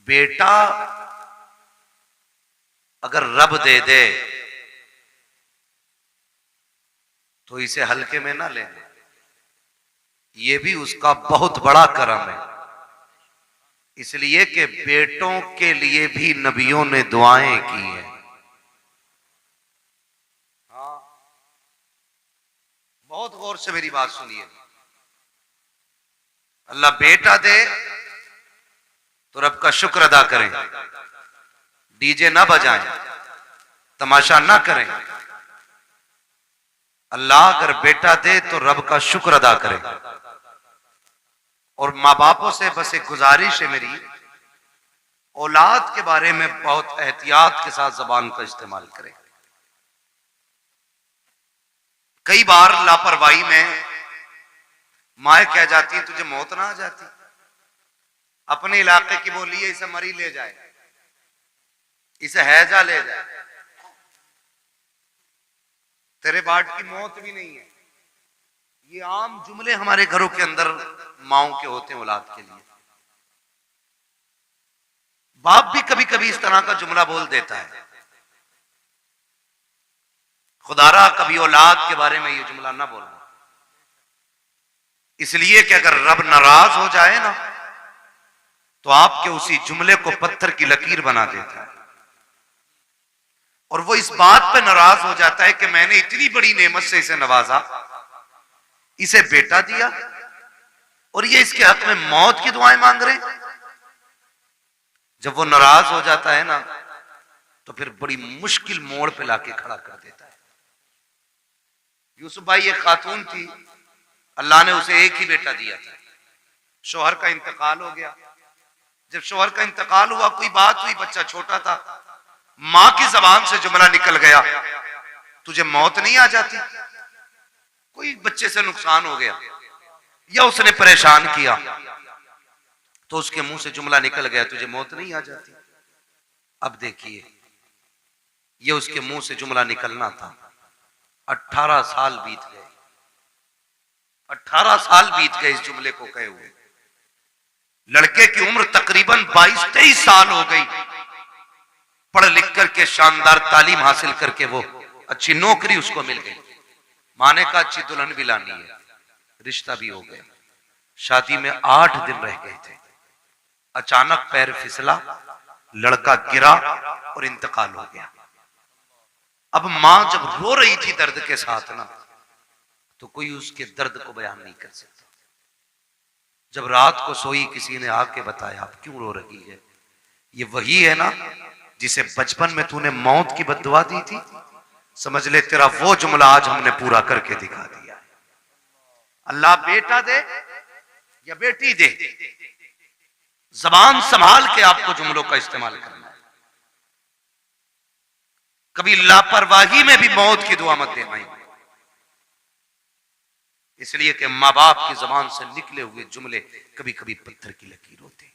बेटा अगर रब दे दे तो इसे हल्के में ना लेना, ये भी उसका बहुत बड़ा करम है। इसलिए कि बेटों के लिए भी नबियों ने दुआएं की हैं। हाँ, बहुत गौर से मेरी बात सुनिए। अल्लाह बेटा दे तो रब का शुक्र अदा करें, डीजे ना बजाएं, तमाशा ना करें। अल्लाह अगर बेटा दे तो रब का शुक्र अदा करें। और माँ बापों से बस एक गुजारिश है मेरी, औलाद के बारे में बहुत एहतियात के साथ जबान का इस्तेमाल करें। कई बार लापरवाही में माए कह जाती है तुझे मौत ना आ जाती, अपने इलाके की बोली है इसे मरी ले जाए, इसे हैजा ले जाए, तेरे बाट की मौत भी नहीं है। ये आम जुमले हमारे घरों के अंदर माओ के होते हैं औलाद के लिए। बाप भी कभी कभी इस तरह का जुमला बोल देता है। खुदारा कभी औलाद के बारे में ये जुमला ना बोलना, इसलिए कि अगर रब नाराज हो जाए ना तो आपके उसी जुमले को पत्थर की लकीर बना देता है। और वो इस बात पे नाराज हो जाता है कि मैंने इतनी बड़ी नेमत से इसे नवाजा, इसे बेटा दिया और ये इसके हक में मौत की दुआएं मांग रहे हैं। जब वो नाराज हो जाता है ना तो फिर बड़ी मुश्किल मोड़ पे लाके खड़ा कर देता है। यूसुफ भाई एक खातून थी, अल्लाह ने उसे एक ही बेटा दिया था, शौहर का इंतकाल हो गया। जब शौहर का इंतकाल हुआ, कोई बात हुई, बच्चा छोटा था, मां की जबान से जुमला निकल गया तुझे मौत नहीं आ जाती। कोई बच्चे से नुकसान हो गया या उसने परेशान किया तो उसके मुंह से जुमला निकल गया तुझे मौत नहीं आ जाती। अब देखिए, ये उसके मुंह से जुमला निकलना था। 18 साल बीत गए, 18 साल बीत गए इस जुमले को कहे हुए। लड़के की उम्र तकरीबन 22-23 साल हो गई। पढ़ लिख करके शानदार तालीम हासिल करके वो अच्छी नौकरी उसको मिल गई। माँ ने कहा अच्छी दुल्हन भी लानी है, रिश्ता भी हो गया। शादी में 8 दिन रह गए थे, अचानक पैर फिसला, लड़का गिरा और इंतकाल हो गया। अब मां जब रो रही थी दर्द के साथ ना, तो कोई उसके दर्द को बयान नहीं कर सकता। जब रात को सोई, किसी ने आके बताया आप क्यों रो रही है, ये वही है ना जिसे बचपन में तूने मौत की बद्दुआ दी थी, समझ ले तेरा वो जुमला आज हमने पूरा करके दिखा दिया है। अल्लाह बेटा दे या बेटी दे, जबान संभाल के आपको जुमलों का इस्तेमाल करना है। कभी लापरवाही में भी मौत की दुआ मत देना, इसलिए कि मां बाप की जबान से निकले हुए जुमले कभी कभी पत्थर की लकीर होते हैं।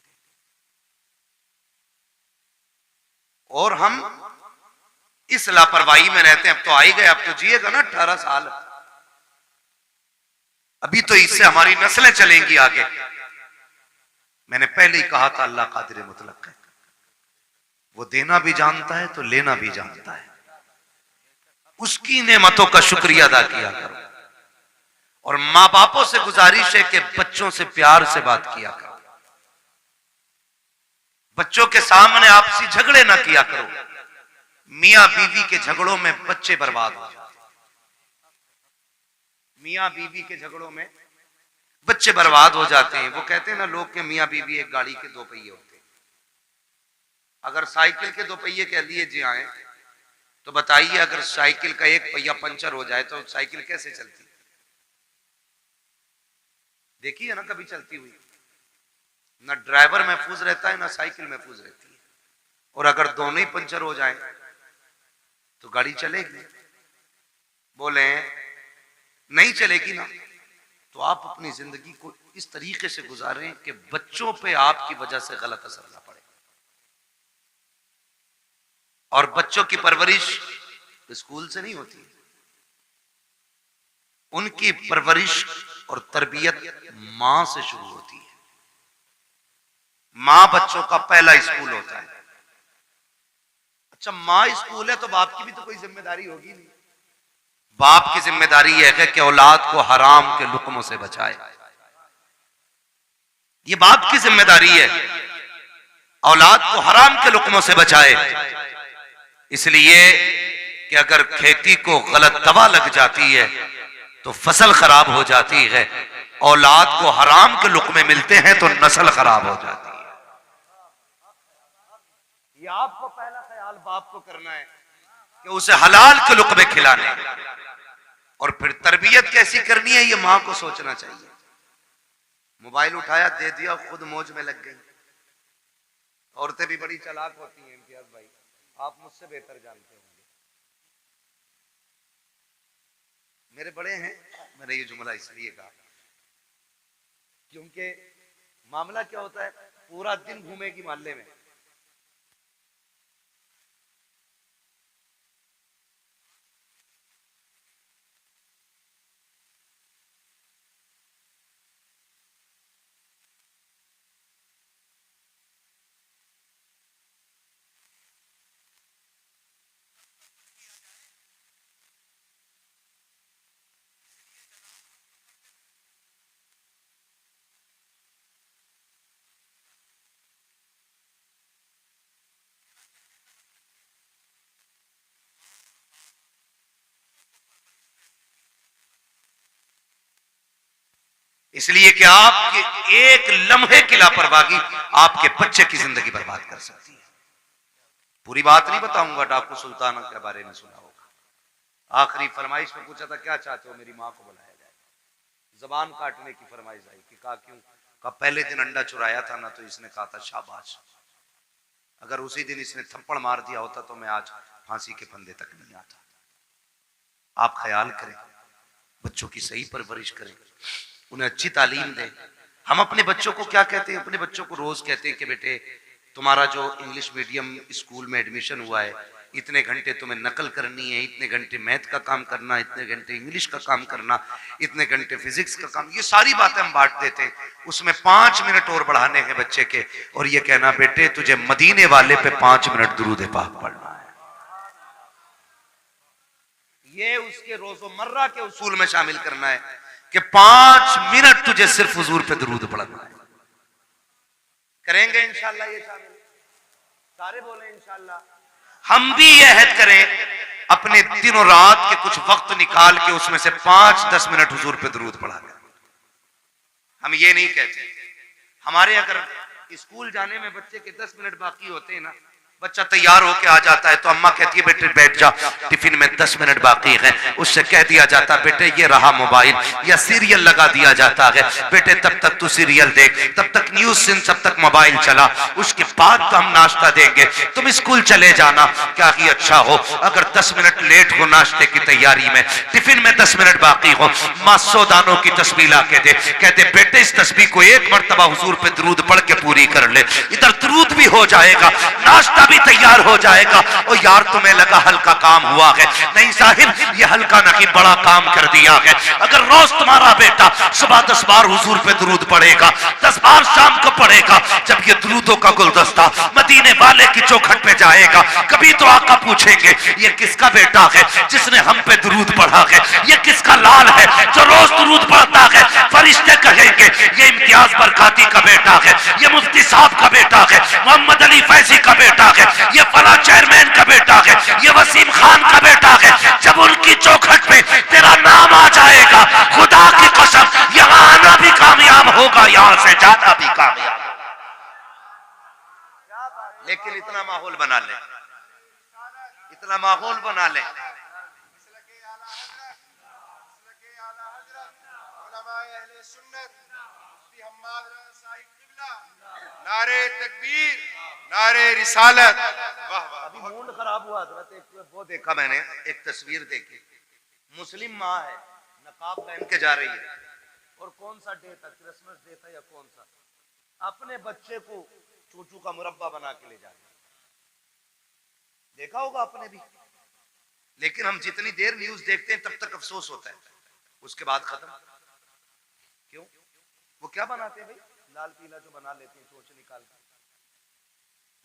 और हम इस लापरवाही में रहते हैं। अब तो आ ही गए, अब तो जिएगा ना 18 साल, अभी तो इससे हमारी नस्लें चलेंगी आगे। मैंने पहले ही कहा था अल्लाह कादिर मुतलक है, वो देना भी जानता है तो लेना भी जानता है। उसकी नेमतों का शुक्रिया अदा किया करो। और मां बापों से गुजारिश है कि बच्चों से प्यार से बात किया करो, बच्चों के सामने आपसी झगड़े ना किया करो। मियां बीवी के झगड़ों में बच्चे बर्बाद हो जाते हैं, मियां बीवी के झगड़ों में बच्चे बर्बाद हो जाते हैं। वो कहते हैं ना लोग के मियां बीवी एक गाड़ी के 2 पहिए होते हैं। अगर साइकिल के 2 पहिए कह दिए जी आए तो बताइए, अगर साइकिल का एक पहिया पंचर हो जाए तो साइकिल कैसे चलती? देखिए ना कभी चलती हुई, ना ड्राइवर महफूज रहता है ना साइकिल महफूज रहती है। और अगर दोनों ही पंचर हो जाए तो गाड़ी चलेगी? बोले नहीं चलेगी ना। तो आप अपनी जिंदगी को इस तरीके से गुजारें कि बच्चों पे आपकी वजह से गलत असर ना पड़े। और बच्चों की परवरिश स्कूल से नहीं होती, उनकी परवरिश और तरबियत मां से शुरू होती है। मां बच्चों का पहला स्कूल होता है। अच्छा, मां स्कूल है तो बाप की भी तो कोई जिम्मेदारी होगी नहीं। बाप की जिम्मेदारी यह है कि औलाद को हराम के लुक्मों से बचाए। ये बाप की जिम्मेदारी है, औलाद को हराम के लुक्मों से बचाए। इसलिए कि अगर खेती को गलत दवा लग जाती है तो फसल खराब हो जाती है, औलाद को हराम के लुक्मे मिलते हैं तो नस्ल खराब हो जाती है। ये आपको पहला ख्याल बाप को करना है कि उसे हलाल के लुक्मे खिलाने, और फिर तरबियत कैसी करनी है ये मां को सोचना चाहिए। मोबाइल उठाया, दे दिया, खुद मौज में लग गई। औरतें भी बड़ी चालाक होती हैं इम्तियाज भाई, आप मुझसे बेहतर जानते होंगे। मेरे बड़े हैं, मैंने ये जुमला इसलिए कहा क्योंकि मामला क्या होता है, पूरा दिन घूमेगी मोहल्ले में, इसलिए कि आपके एक लम्हे की लापरवाही आपके बच्चे की जिंदगी बर्बाद कर सकती है। पूरी बात नहीं बताऊंगा, डाकू सुल्ताना के बारे में सुना होगा। आखिरी फरमाइश में पूछा था क्या चाहते हो, मेरी मां को बुलाया जाए। जबान काटने की फरमाइश आई कि कहा क्यों, कहा पहले दिन अंडा चुराया था ना, तो इसने कहा था शाबाश, अगर उसी दिन इसने थप्पड़ मार दिया होता तो मैं आज फांसी के फंदे तक नहीं आता। आप ख्याल करें, बच्चों की सही परवरिश करें, उन्हें अच्छी तालीम दें। हम अपने बच्चों को क्या कहते हैं, अपने बच्चों को रोज कहते हैं कि बेटे तुम्हारा जो इंग्लिश मीडियम स्कूल में एडमिशन हुआ है, इतने घंटे तुम्हें नकल करनी है, इतने घंटे मैथ का काम करना, इतने घंटे इंग्लिश का काम करना, इतने घंटे फिजिक्स का काम, ये सारी बातें हम बांट देते हैं। उसमें 5 मिनट और बढ़ाने हैं बच्चे के, और ये कहना बेटे तुझे मदीने वाले पे 5 मिनट दुरूद पाक पढ़ना है। ये उसके रोजमर्रा के उसूल में शामिल करना है कि 5 मिनट तुझे सिर्फ हुजूर पे दुरूद पढ़ना है। करेंगे इंशाल्लाह ये शामिल, सारे बोले इंशाल्लाह। हम भी ये अहद करें अपने दिन और रात के कुछ वक्त निकाल के उसमें से 5-10 मिनट हुजूर पे दुरूद पढ़ा करें। हम ये नहीं कहते, हमारे अगर स्कूल जाने में बच्चे के 10 मिनट बाकी होते हैं ना, बच्चा तैयार होके आ जाता है तो अम्मा कहती है बेटे बैठ जा, टिफिन में 10 मिनट बाकी है, उससे कह दिया जाता बेटे ये रहा मोबाइल, या सीरियल लगा दिया जाता है, बेटे तब तक तू सीरियल देख, तब तक न्यूज सुन, तब तक मोबाइल चला, उसके बाद तो हम नाश्ता देंगे, तुम स्कूल चले जाना। क्या ही अच्छा हो अगर 10 मिनट लेट हो नाश्ते की तैयारी में, टिफिन में 10 मिनट बाकी हो, माँ 100 दानों की तस्बीह ला के दे, कहते बेटे इस तस्बीह को एक मरतबा हुजूर पे दरूद पढ़ के पूरी कर ले, इधर दरूद भी हो जाएगा, नाश्ता भी तैयार हो जाएगा। और यार तुम्हें लगा हल्का काम हुआ है, नहीं साहिब ये हल्का नहीं बड़ा काम कर दिया है। अगर रोज तुम्हारा बेटा सुबह 10 बार हुजूर पे दुरूद पढ़ेगा, 10 बार शाम को पढ़ेगा, जब ये दुरूदों का गुलदस्ता मदीने वाले की चौखट पे जाएगा, कभी तो आका पूछेंगे ये किसका बेटा है जिसने हम पे दुरूद पढ़ा है, ये किसका लाल है जो रोज दुरूद पढ़ता है। फरिश्ते कहेंगे ये इम्तियाज बरकाती का बेटा है, ये मुफ्ती साहब का बेटा है, मोहम्मद अली फैजी का बेटा है, ये फला चेयरमैन का बेटा है, ये वसीम खान का बेटा है। जब उनकी चौखट पे तेरा नाम आ जाएगा, खुदा की कसम यहाँ आना भी कामयाब होगा, यहाँ से जाना भी कामयाब। लेकिन इतना माहौल बना ले, इतना माहौल बना ले, नारे तकबीर, नारे रिसालत। वाह वाह, अभी मूड खराब हुआ था, एक वो देखा मैंने, एक तस्वीर देखी, मुस्लिम माँ है, नकाब पहन के जा रही है, और कौन सा डे था, क्रिसमस डे था या कौन सा, अपने बच्चे को चूचू का मुरब्बा बना के ले जा रही है। देखा होगा आपने भी। लेकिन हम जितनी देर न्यूज देखते हैं तब तक अफसोस होता है, उसके बाद खत्म। क्यों? वो क्या बनाते हैं भाई, लाल पीला जो बना लेते हैं चोच निकाल के,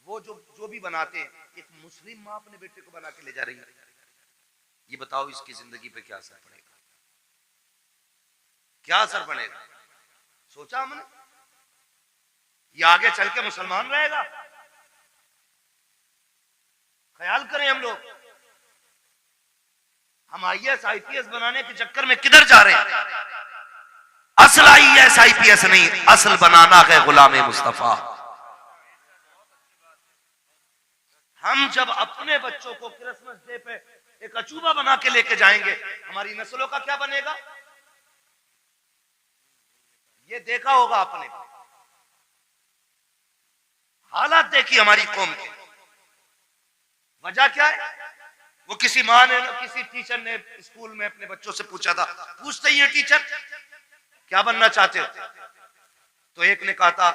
वो जो भी बनाते हैं, एक मुस्लिम माँ अपने बेटे को बना के ले जा रही है। ये बताओ इसकी जिंदगी पे क्या असर पड़ेगा, क्या असर पड़ेगा? सोचा हमने? ये आगे चल के मुसलमान रहेगा? ख्याल करें हम लोग। हम IAS IPS बनाने के चक्कर में किधर जा रहे हैं? असल IAS IPS नहीं, असल बनाना है गुलाम मुस्तफा। हम जब अपने बच्चों को क्रिसमस डे पे एक अचूबा बना के लेके जाएंगे, हमारी नस्लों का क्या बनेगा? ये देखा होगा आपने, हालात देखी हमारी कौम के। वजह क्या है? वो किसी माँ ने, किसी टीचर ने स्कूल में अपने बच्चों से पूछा था, पूछते ही है टीचर क्या बनना चाहते हो? तो एक ने कहा था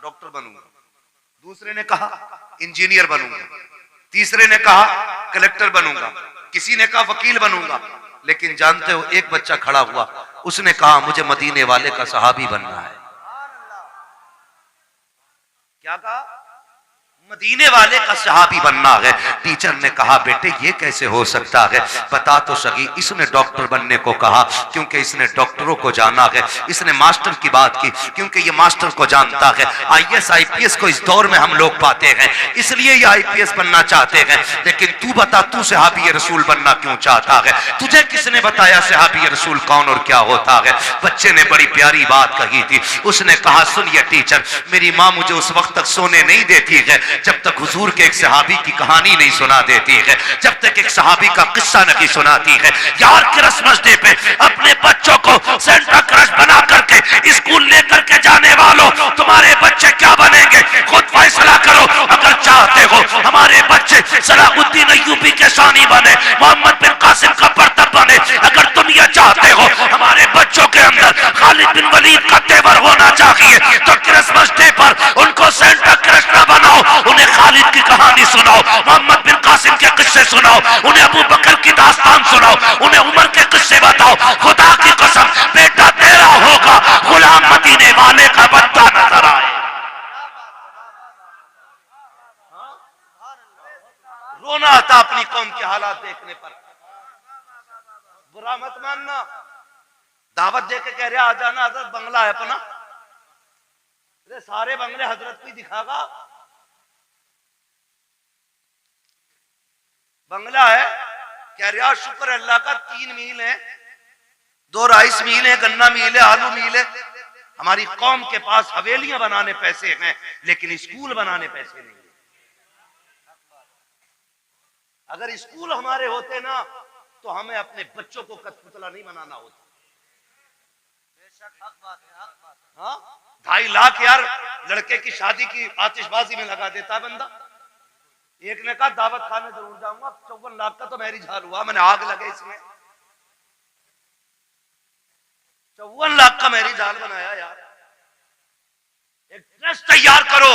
डॉक्टर बनूंगा, दूसरे ने कहा इंजीनियर बनूंगा, तीसरे ने कहा कलेक्टर बनूंगा, किसी ने कहा वकील बनूंगा। लेकिन जानते हो एक बच्चा खड़ा हुआ, उसने कहा मुझे मदीने वाले का सहाबी बनना है। क्या कहा? मदीने वाले का सहाबी बनना है। टीचर ने कहा बेटे ये कैसे हो सकता है, बता तो सही। इसने डॉक्टर बनने को कहा क्योंकि इसने डॉक्टरों को जाना है, इसने मास्टर की बात की क्योंकि ये मास्टर को जानता है। IAS IPS को इस दौर में हम लोग पाते हैं, इसलिए ये IPS बनना चाहते हैं। लेकिन तू बता, तू सहाबी रसूल बनना क्यों चाहता है? तुझे किसने बताया सहाबी रसूल कौन और क्या होता है? बच्चे ने बड़ी प्यारी बात कही थी। उसने कहा सुनिए टीचर, मेरी माँ मुझे उस वक्त तक सोने नहीं देती है जब तक हुजूर के एक सहाबी की कहानी नहीं सुना देती है, जब तक एक सहाबी का किस्सा नहीं सुनाती है। यार क्रिसमस डे पे अपने बच्चों को सेंटा क्रश बना करके स्कूल लेकर के जाने वालों, तुम्हारे बच्चे क्या बनेंगे खुद फैसला करो। अगर चाहते हो हमारे बच्चे सलाहुद्दीन अय्यूबी के शानी बने, मोहम्मद बिन कासिम का बर्तब बने, अगर तुम ये चाहते हो हमारे बच्चों के अंदर खालिद बिन वलीद का तेवर होना चाहिए, तो क्रिसमस डे पर उनको सेंटा क्रश ना बनाओ, उन्हें खालिद की कहानी सुनाओ, मोहम्मद बिन कासिम के किस्से सुनाओ, उन्हें अबू बकर की दास्तान सुनाओ, उन्हें उमर के किस्से बताओ। खुदा की कसम बेटा तेरा होगा, गुलाम मदीने वाले का बनता नजर आए। रोना आता अपनी कौम के हालात देखने पर। बुरा मत मानना, दावत दे के कह रहे आ जाना, हजरत बंगला है अपना। अरे सारे बंगले हजरत को ही दिखागा। बंगला है, कह रहा शुक्र अल्लाह का 3 मील है, 2 राइस मील है, गन्ना मील है, आलू मील है। हमारी कौम के पास हवेलियां बनाने पैसे हैं लेकिन स्कूल बनाने पैसे नहीं है। अगर स्कूल हमारे होते ना तो हमें अपने बच्चों को कठपुतला नहीं बनाना होता। बेशक हक बात है, हक बात है। हाँ 2.5 लाख यार लड़के की शादी की आतिशबाजी में लगा देता है बंदा। एक ने कहा दावत खाने जरूर जाऊंगा, 54 लाख का तो मैरिज हाल हुआ, मैंने आग लगे इसमें। 54 लाख का मैरिज हाल बनाया यार। एक ट्रस्ट तैयार करो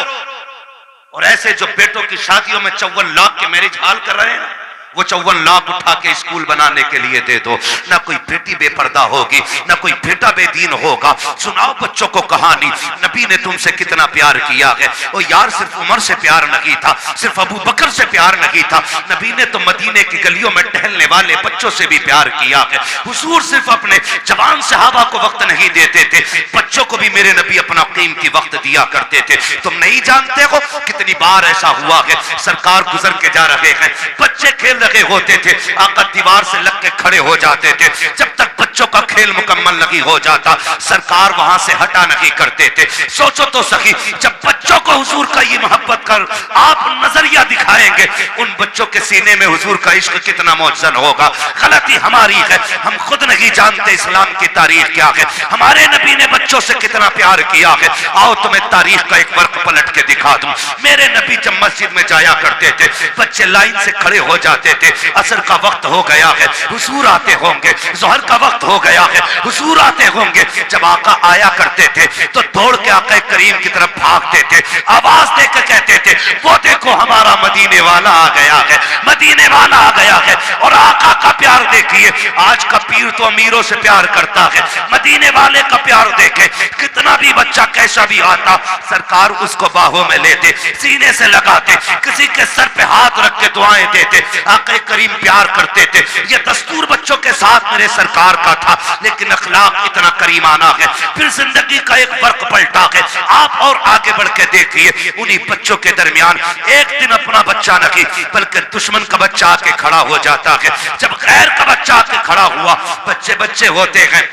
और ऐसे जो बेटों की शादियों में 54 लाख के मैरिज हाल कर रहे हैं ना, वो 54 लाख उठा के स्कूल बनाने के लिए दे दो। ना कोई बेटी बेपर्दा होगी, ना कोई बेटा बेदीन होगा। सुनाओ बच्चों को कहानी, नबी ने तुमसे कितना प्यार किया है। और यार सिर्फ उमर से प्यार नहीं था, सिर्फ अबू बकर से प्यार नहीं था, नबी ने तो मदीने की गलियों में टहलने वाले बच्चों से भी प्यार किया है। हुजूर सिर्फ अपने जवान सहाबा को वक्त नहीं देते थे, बच्चों को भी मेरे नबी अपना कीमती वक्त दिया करते थे। तुम नहीं जानते हो कितनी बार ऐसा हुआ है, सरकार गुजर के जा रहे हैं, बच्चे खेल रहे होते थे, आका दीवार से लग के खड़े हो जाते थे। जब तक बच्चों का खेल मुकम्मल नहीं हो जाता सरकार वहां से हटा नहीं करते थे। सोचो तो सही, जब बच्चों को हुजूर का ये मोहब्बत कर आप नजरिया दिखाएंगे, उन बच्चों के सीने में हुजूर का इश्क कितना मौजन होगा। गलती हमारी है, हम खुद नहीं जानते इस्लाम की तारीख क्या है, हमारे नबी ने बच्चों से कितना प्यार किया है। आओ तुम्हें तारीख का एक वर्क पलट के दिखा दूं। मेरे नबी जब मस्जिद में जाया करते थे, बच्चे लाइन से खड़े हो जाते थे, असर का वक्त हो गया है, हुजूर आते होंगे, जोहर का वक्त हो गया है, हुजूर आते होंगे। जब आका आया करते थे तो दौड़ के आका करीम की तरफ भागते थे, आवाज देकर कहते थे वो देखो हमारा मदीना मदीने वाला आ गया है, मदीने वाला आ गया है। और आका का प्यार देखिए, आज का पीर तो अमीरों से प्यार करता है, मदीने वाले का प्यार देखे, कितना भी बच्चा कैसा भी आता, सरकार उसको बाहों में लेते, सीने से लगाते, किसी के सर पे हाथ रख के दुआएं देते। आका करीम प्यार करते थे। ये दस्तूर बच्चों के साथ मेरे सरकार का था, लेकिन अखलाक इतना करीमाना है। फिर जिंदगी का एक फर्क पलटा है। आप और आगे बढ़ के देखिए, उन्हीं बच्चों के दरमियान एक दिन अपना बच्चा नहीं बल्कि दुश्मन का बच्चा आके खड़ा हो जाता है। जब गैर का बच्चा आके खड़ा हुआ, बच्चे बच्चे होते हैं,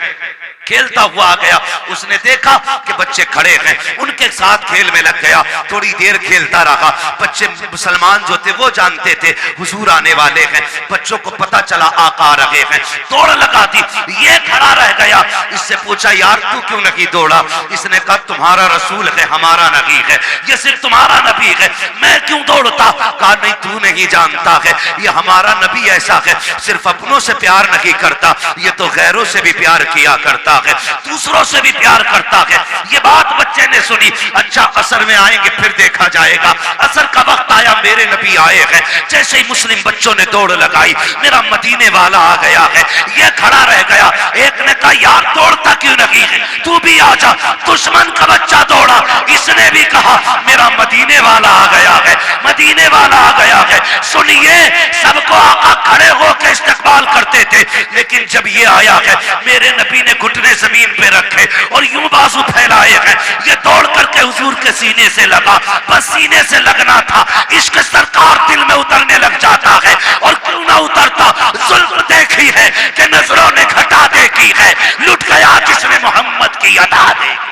खेलता हुआ आ गया, उसने देखा कि बच्चे खड़े हैं, उनके साथ खेल में लग गया। थोड़ी देर खेलता रहा, बच्चे मुसलमान जो थे वो जानते थे हुजूर आने वाले हैं, बच्चों को पता चला आका आ रहे हैं, दौड़ लगा दी। ये खड़ा रह गया, इससे पूछा यार तू क्यों नहीं दौड़ा? इसने कहा तुम्हारा रसूल है, हमारा नबी है, ये सिर्फ तुम्हारा नबी है, मैं क्यों दौड़ता? कहा नहीं तू नहीं जानता है, ये हमारा नबी ऐसा है, सिर्फ अपनों से प्यार नहीं करता, ये तो गैरों से भी प्यार किया करता है, दूसरों से भी प्यार करता है। ये बात बच्चे ने सुनी। अच्छा असर में आएंगे फिर देखा जाएगा। असर का वक्त आया, मेरे नबी आए हैं। जैसे ही मुस्लिम बच्चों ने दौड़ लगाई, मेरा मदीने वाला आ गया है, ये खड़ा रह गया। एक ने कहा यार दौड़ता क्यों नहीं है, तू भी आ जा। दुश्मन का बच्चा दौड़ा, इसने भी कहा मेरा मदीने वाला आ गया है, मदीने वाला आ गया है। सुनिए, सबको आका खड़े होकर इस्तकबाल करते थे, लेकिन जब ये आया है, मेरे नबी ने घुटने जमीन पे रखे और यूं बाजू फैलाए हैं। ये दौड़ करके हुजूर के सीने से लगा, बस सीने से लगना था, इश्क सरकार दिल में उतरने लग जाता है। और क्यों ना उतरता, जुल्म देखी है कि नजरों ने घटा देखी है, लुट गया जिसने मोहम्मद की अदा देखी।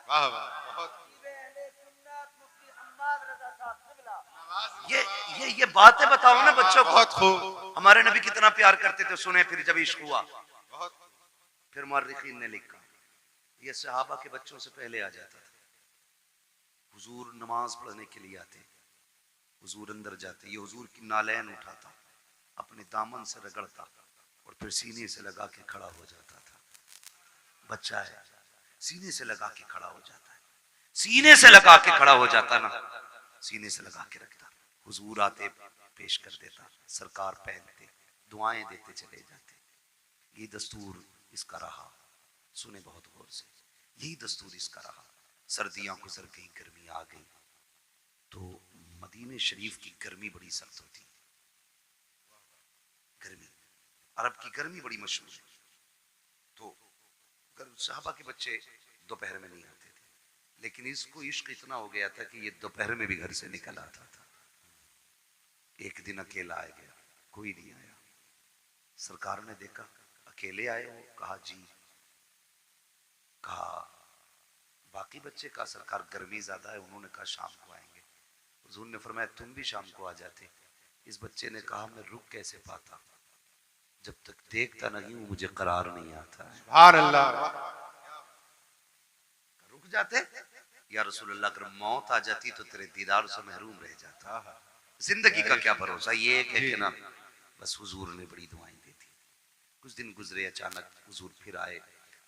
वाह वाह, बहुत ये बातें बताओ ना बच्चों को। बहुत खूब। हमारे नबी कितना प्यार करते थे, सुने फिर जब इश्क हुआ। बहुत फिर मुअर्रिखीन ने लिखा, ये सहाबा के बच्चों से पहले आ जाता था। हुजूर नमाज पढ़ने के लिए आते, हुजूर अंदर जाते, ये हुजूर की नालैन उठाता, अपने दामन से रगड़ता और फिर सीने से लगा के खड़ा हो जाता था। बच्चा है, सीने से लगा के खड़ा हो जाता है, सीने से लगा के खड़ा हो जाता ना, सीने से लगा के रखता। हुजूर आते पेश कर देता, सरकार पहनते, दुआएं देते चले जाते। ये दस्तूर इसका रहा। सुने बहुत गौर से, यही दस्तूर इसका रहा। सर्दियां गुजर गई, गर्मी आ गई, तो मदीने शरीफ की गर्मी बड़ी सख्त होती। गर्मी, अरब की गर्मी बड़ी मशहूर है। तो सहाबा के बच्चे दोपहर में नहीं आते थे, लेकिन इसको इश्क इतना हो गया था कि ये दोपहर में भी घर से निकल आता था। एक दिन अकेला आ गया, कोई नहीं आया। सरकार ने देखा अकेले आए हो, कहा जी। कहा बाकी बच्चे, का सरकार गर्मी ज्यादा है, उन्होंने कहा शाम को आएंगे। हुजूर ने फरमाया तुम भी शाम को आ जाते। इस बच्चे ने कहा मैं रुक कैसे पाता, जब तक देखता नहीं हूं मुझे करार नहीं आता है। सुभान अल्लाह। रुक जाते, या रसूलुल्लाह अगर मौत आ जाती तो तेरे दीदार से महरूम रह जाता। जिंदगी का क्या भरोसा। ये एक है कि ना, बस हुजूर ने बड़ी दुआएं दी थी। कुछ दिन गुजरे, अचानक हुजूर फिर आए,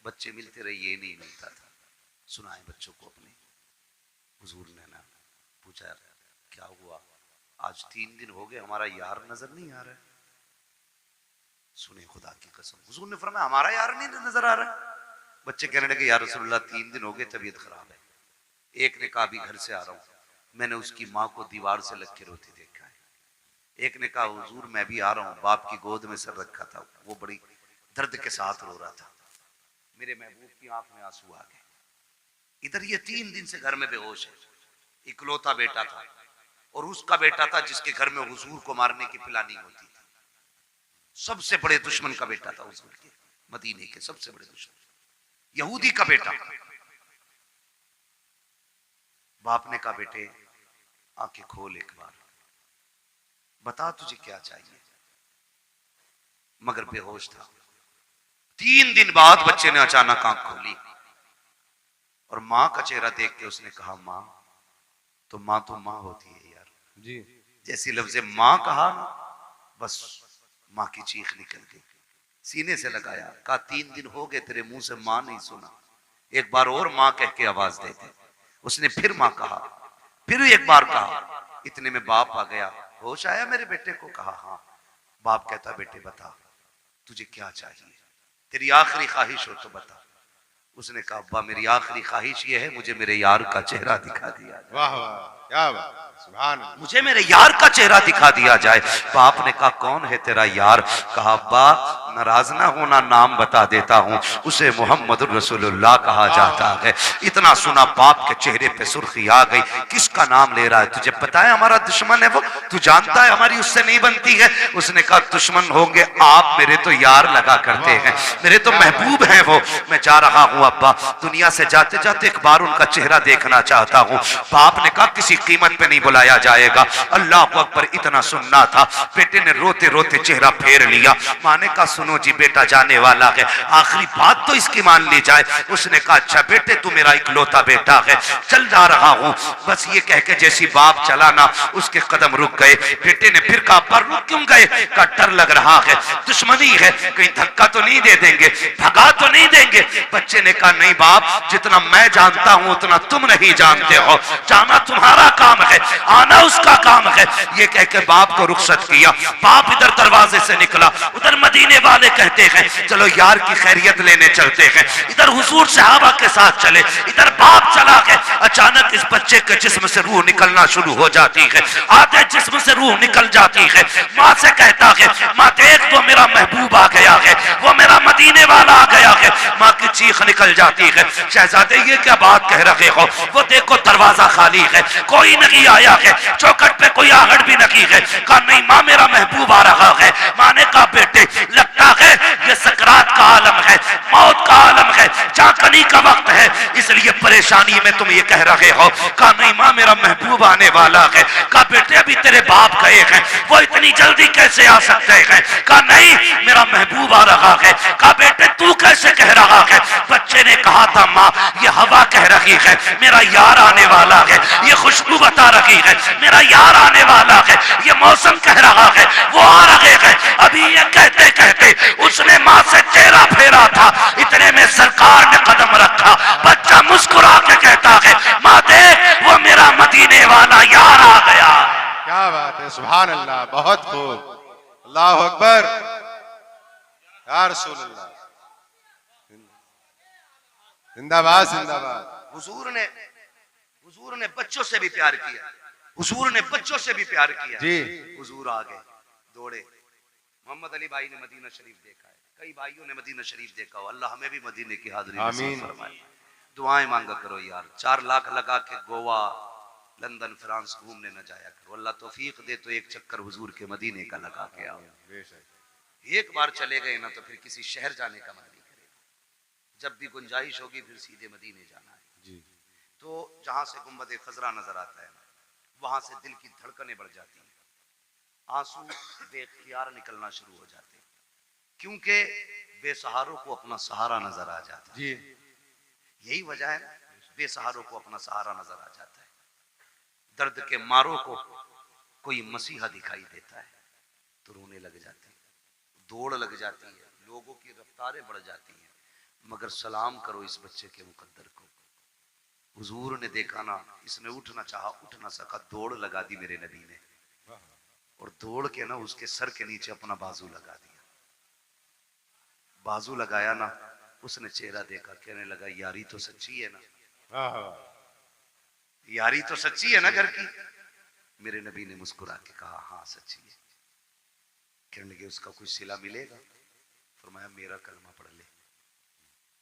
बच्चे मिलते रहे, ये नहीं मिलता था। सुनाए बच्चों को अपने। हुजूर ने ना पूछा क्या हुआ, आज 3 दिन हो गए हमारा यार नजर नहीं आ रहा है। सुने खुदा की कसम, हुजूर ने फरमाया हमारा यार नहीं नजर आ रहा। बच्चे कहने लगे या रसूलुल्लाह 3 दिन हो गए, तबीयत खराब है। एक ने कहा अभी घर से आ रहा हूं, मैंने उसकी माँ को दीवार से लग के रोती देखा है। एक ने कहा हुजूर मैं भी आ रहा हूँ, बाप की गोद में सर रखा था, वो बड़ी दर्द के साथ रो रहा था, मेरे महबूब की आंख में आंसू आ गए। इधर ये 3 दिन से घर में बेहोश है। इकलौता बेटा था, और उसका बेटा था जिसके घर में हुजूर को मारने की प्लानिंग होती थी। सबसे बड़े दुश्मन का बेटा था हुजूर के, मदीने के सबसे बड़े दुश्मन, यहूदी का बेटा। बाप ने कहा बेटे आंखें खोल एक बार, बता तुझे क्या चाहिए। मगर बेहोश था। 3 दिन बाद बच्चे ने अचानक आंख खोली और मां का चेहरा देख के उसने कहा मां तो मां होती है यार जी। जैसी लफ्ज़े मां कहा बस मां की चीख निकल गई। सीने से लगाया, कहा 3 दिन हो गए तेरे मुंह से माँ नहीं सुना, एक बार और माँ कह के आवाज दे दे। उसने फिर माँ कहा, फिर एक बार कहा। इतने में बाप आ गया, होश आया मेरे बेटे को? कहा हाँ। बाप कहता बेटे बता तुझे क्या चाहिए, तेरी आखिरी ख्वाहिश हो तो बता। उसने कहा अब्बा मेरी आखिरी ख्वाहिश ये है मुझे मेरे यार का चेहरा दिखा दिया जाए। वाह वाह, क्या बात, सुभान अल्लाह। मुझे मेरे यार का चेहरा दिखा दिया जाए। बाप ने कहा कौन है तेरा यार? कहा अब्बा नाराज ना होना, नाम बता देता हूँ, उसे मोहम्मद रसूलुल्लाह कहा जाता है। इतना सुना बाप के चेहरे पे सुर्खी आ गई। किसका नाम ले रहा है? तुझे पता है हमारा दुश्मन है वो, तू जानता है हमारी उससे नहीं बनती है। उसने कहा दुश्मन होंगे आप, मेरे तो यार लगा करते हैं, मेरे तो महबूब हैं वो। मैं जा रहा हूँ अब्बा, दुनिया से जाते जाते एक बार उनका चेहरा देखना चाहता हूँ। बाप ने कहा किसी कीमत पे नहीं बुलाया जाएगा। अल्लाह अकबर। इतना सुनना था, बेटे ने रोते रोते चेहरा फेर लिया। माँ ने कहा सुनो जी बेटा जाने वाला है, आखिरी बात तो इसकी मान ली जाए। उसने कहा अच्छा बेटे तू मेरा इकलौता बेटा है, चल जा रहा हूँ। बस ये कह के जैसी बाप चला ना, उसके कदम रुक गए। बेटे ने फिर कहा पर रुक क्यों गए? का डर लग रहा है, दुश्मनी है, कहीं धक्का तो नहीं दे देंगे, भगा तो नहीं देंगे। बच्चे ने कहा नहीं बाप, जितना मैं जानता हूं उतना तुम नहीं जानते हो, जाना तुम्हारा काम है, आना उसका काम है। ये कह के बाप को रुखसत किया। बाप इधर दरवाजे से निकला, उधर मदीने वाले कहते हैं चलो यार की खैरियत लेने चलते हैं। इधर हुजूर सहाबा के साथ चले, इधर बाप चला गया। अचानक इस बच्चे के जिस्म से रूह निकलना शुरू हो जाती है, आधे जिस्म से रूह निकल जाती है। माँ से कहता है माँ देख वो मेरा महबूब आ गया है, वो मेरा मदीने वाला आ गया है। माँ की चीख निकल जाती है, शहजादे ये क्या बात कह रहे हो? वो देखो दरवाजा खाली है, कोई नहीं आया है, चौखट पे कोई आहट भी नहीं है। कहा नहीं माँ मेरा महबूब आ रहा है। माँ ने कहा बेटे लगता है ये सकरात का आलम है, मौत का आलम है, चाकनी का वक्त है, इसलिए परेशानी में तुम ये कह रहे हो। कहा नहीं माँ मेरा महबूब आने वाला है। कहा बेटे अभी तेरे बाप गए हैं, वो इतनी जल्दी कैसे आ सकते हैं? कहा नहीं मेरा महबूब आ रहा है। कहा बेटे तू कैसे कह रहा है? बच्चे ने कहा था माँ ये हवा कह रही है मेरा यार आने वाला है, ये खुशबू बता रही है मेरा यार आने वाला है, ये मौसम कह रहा है वो आ रहे हैं। अभी ये कहते कहते उसने माँ से चेहरा फेरा था, इतने में सरकार ने कदम रखा। बच्चा मुस्कुरा के कहता है माँ देख वो मेरा मदीने वाला यार आ गया। क्या बात है, सुभान अल्लाह, बहुत खूब, अल्लाह अकबर, या रसूल अल्लाह, जिंदाबाद जिंदाबाद। हुजूर ने बच्चों से भी प्यार किया, हुजूर ने बच्चों से भी प्यार किया जी। हुजूर आ गए दौड़े। मोहम्मद अली भाई ने मदीना शरीफ देखा है, कई भाइयों ने मदीना शरीफ देखा हो, अल्लाह हमें भी मदीने की हाजिरी नसीब फरमाए। दुआएं मांगा करो यार, 4 लाख लगा के गोवा लंदन फ्रांस घूमने न जाया करो, अल्लाह तौफीक दे तो एक चक्कर हुजूर के मदीने का लगा के आओ। एक बार चले गए ना तो फिर किसी शहर जाने का मन नहीं करेगा, जब भी गुंजाइश होगी फिर सीधे मदीने जाना है जी। तो जहां से गुंबद खजरा नजर आता है वहां से दिल की धड़कनें बढ़ जाती हैं, आंसू बेख्तियार निकलना शुरू हो जाते हैं, क्योंकि बेसहारों को अपना सहारा नजर आ जाता है। यही वजह है, बेसहारों को अपना सहारा नजर आ जाता है। दर्द के मारों को कोई मसीहा दिखाई देता है तो रोने लग जाते हैं, दौड़ लग जाती है, लोगों की रफ्तारें बढ़ जाती हैं। मगर सलाम करो इस बच्चे के मुकद्दर को, हुजूर ने देखा ना, इसने उठना चाहा उठ ना सका, दौड़ लगा दी मेरे नबी ने, और दौड़ के ना उसके सर के नीचे अपना बाजू लगा दिया। बाजू लगाया ना, उसने चेहरा देखा, कहने लगा यारी तो सच्ची है ना, यारी तो सच्ची है ना घर की? मेरे नबी ने मुस्कुरा के कहा हाँ सच्ची है। कहने लगे उसका कुछ सिला मिलेगा? फरमाया मेरा कलमा पढ़ ले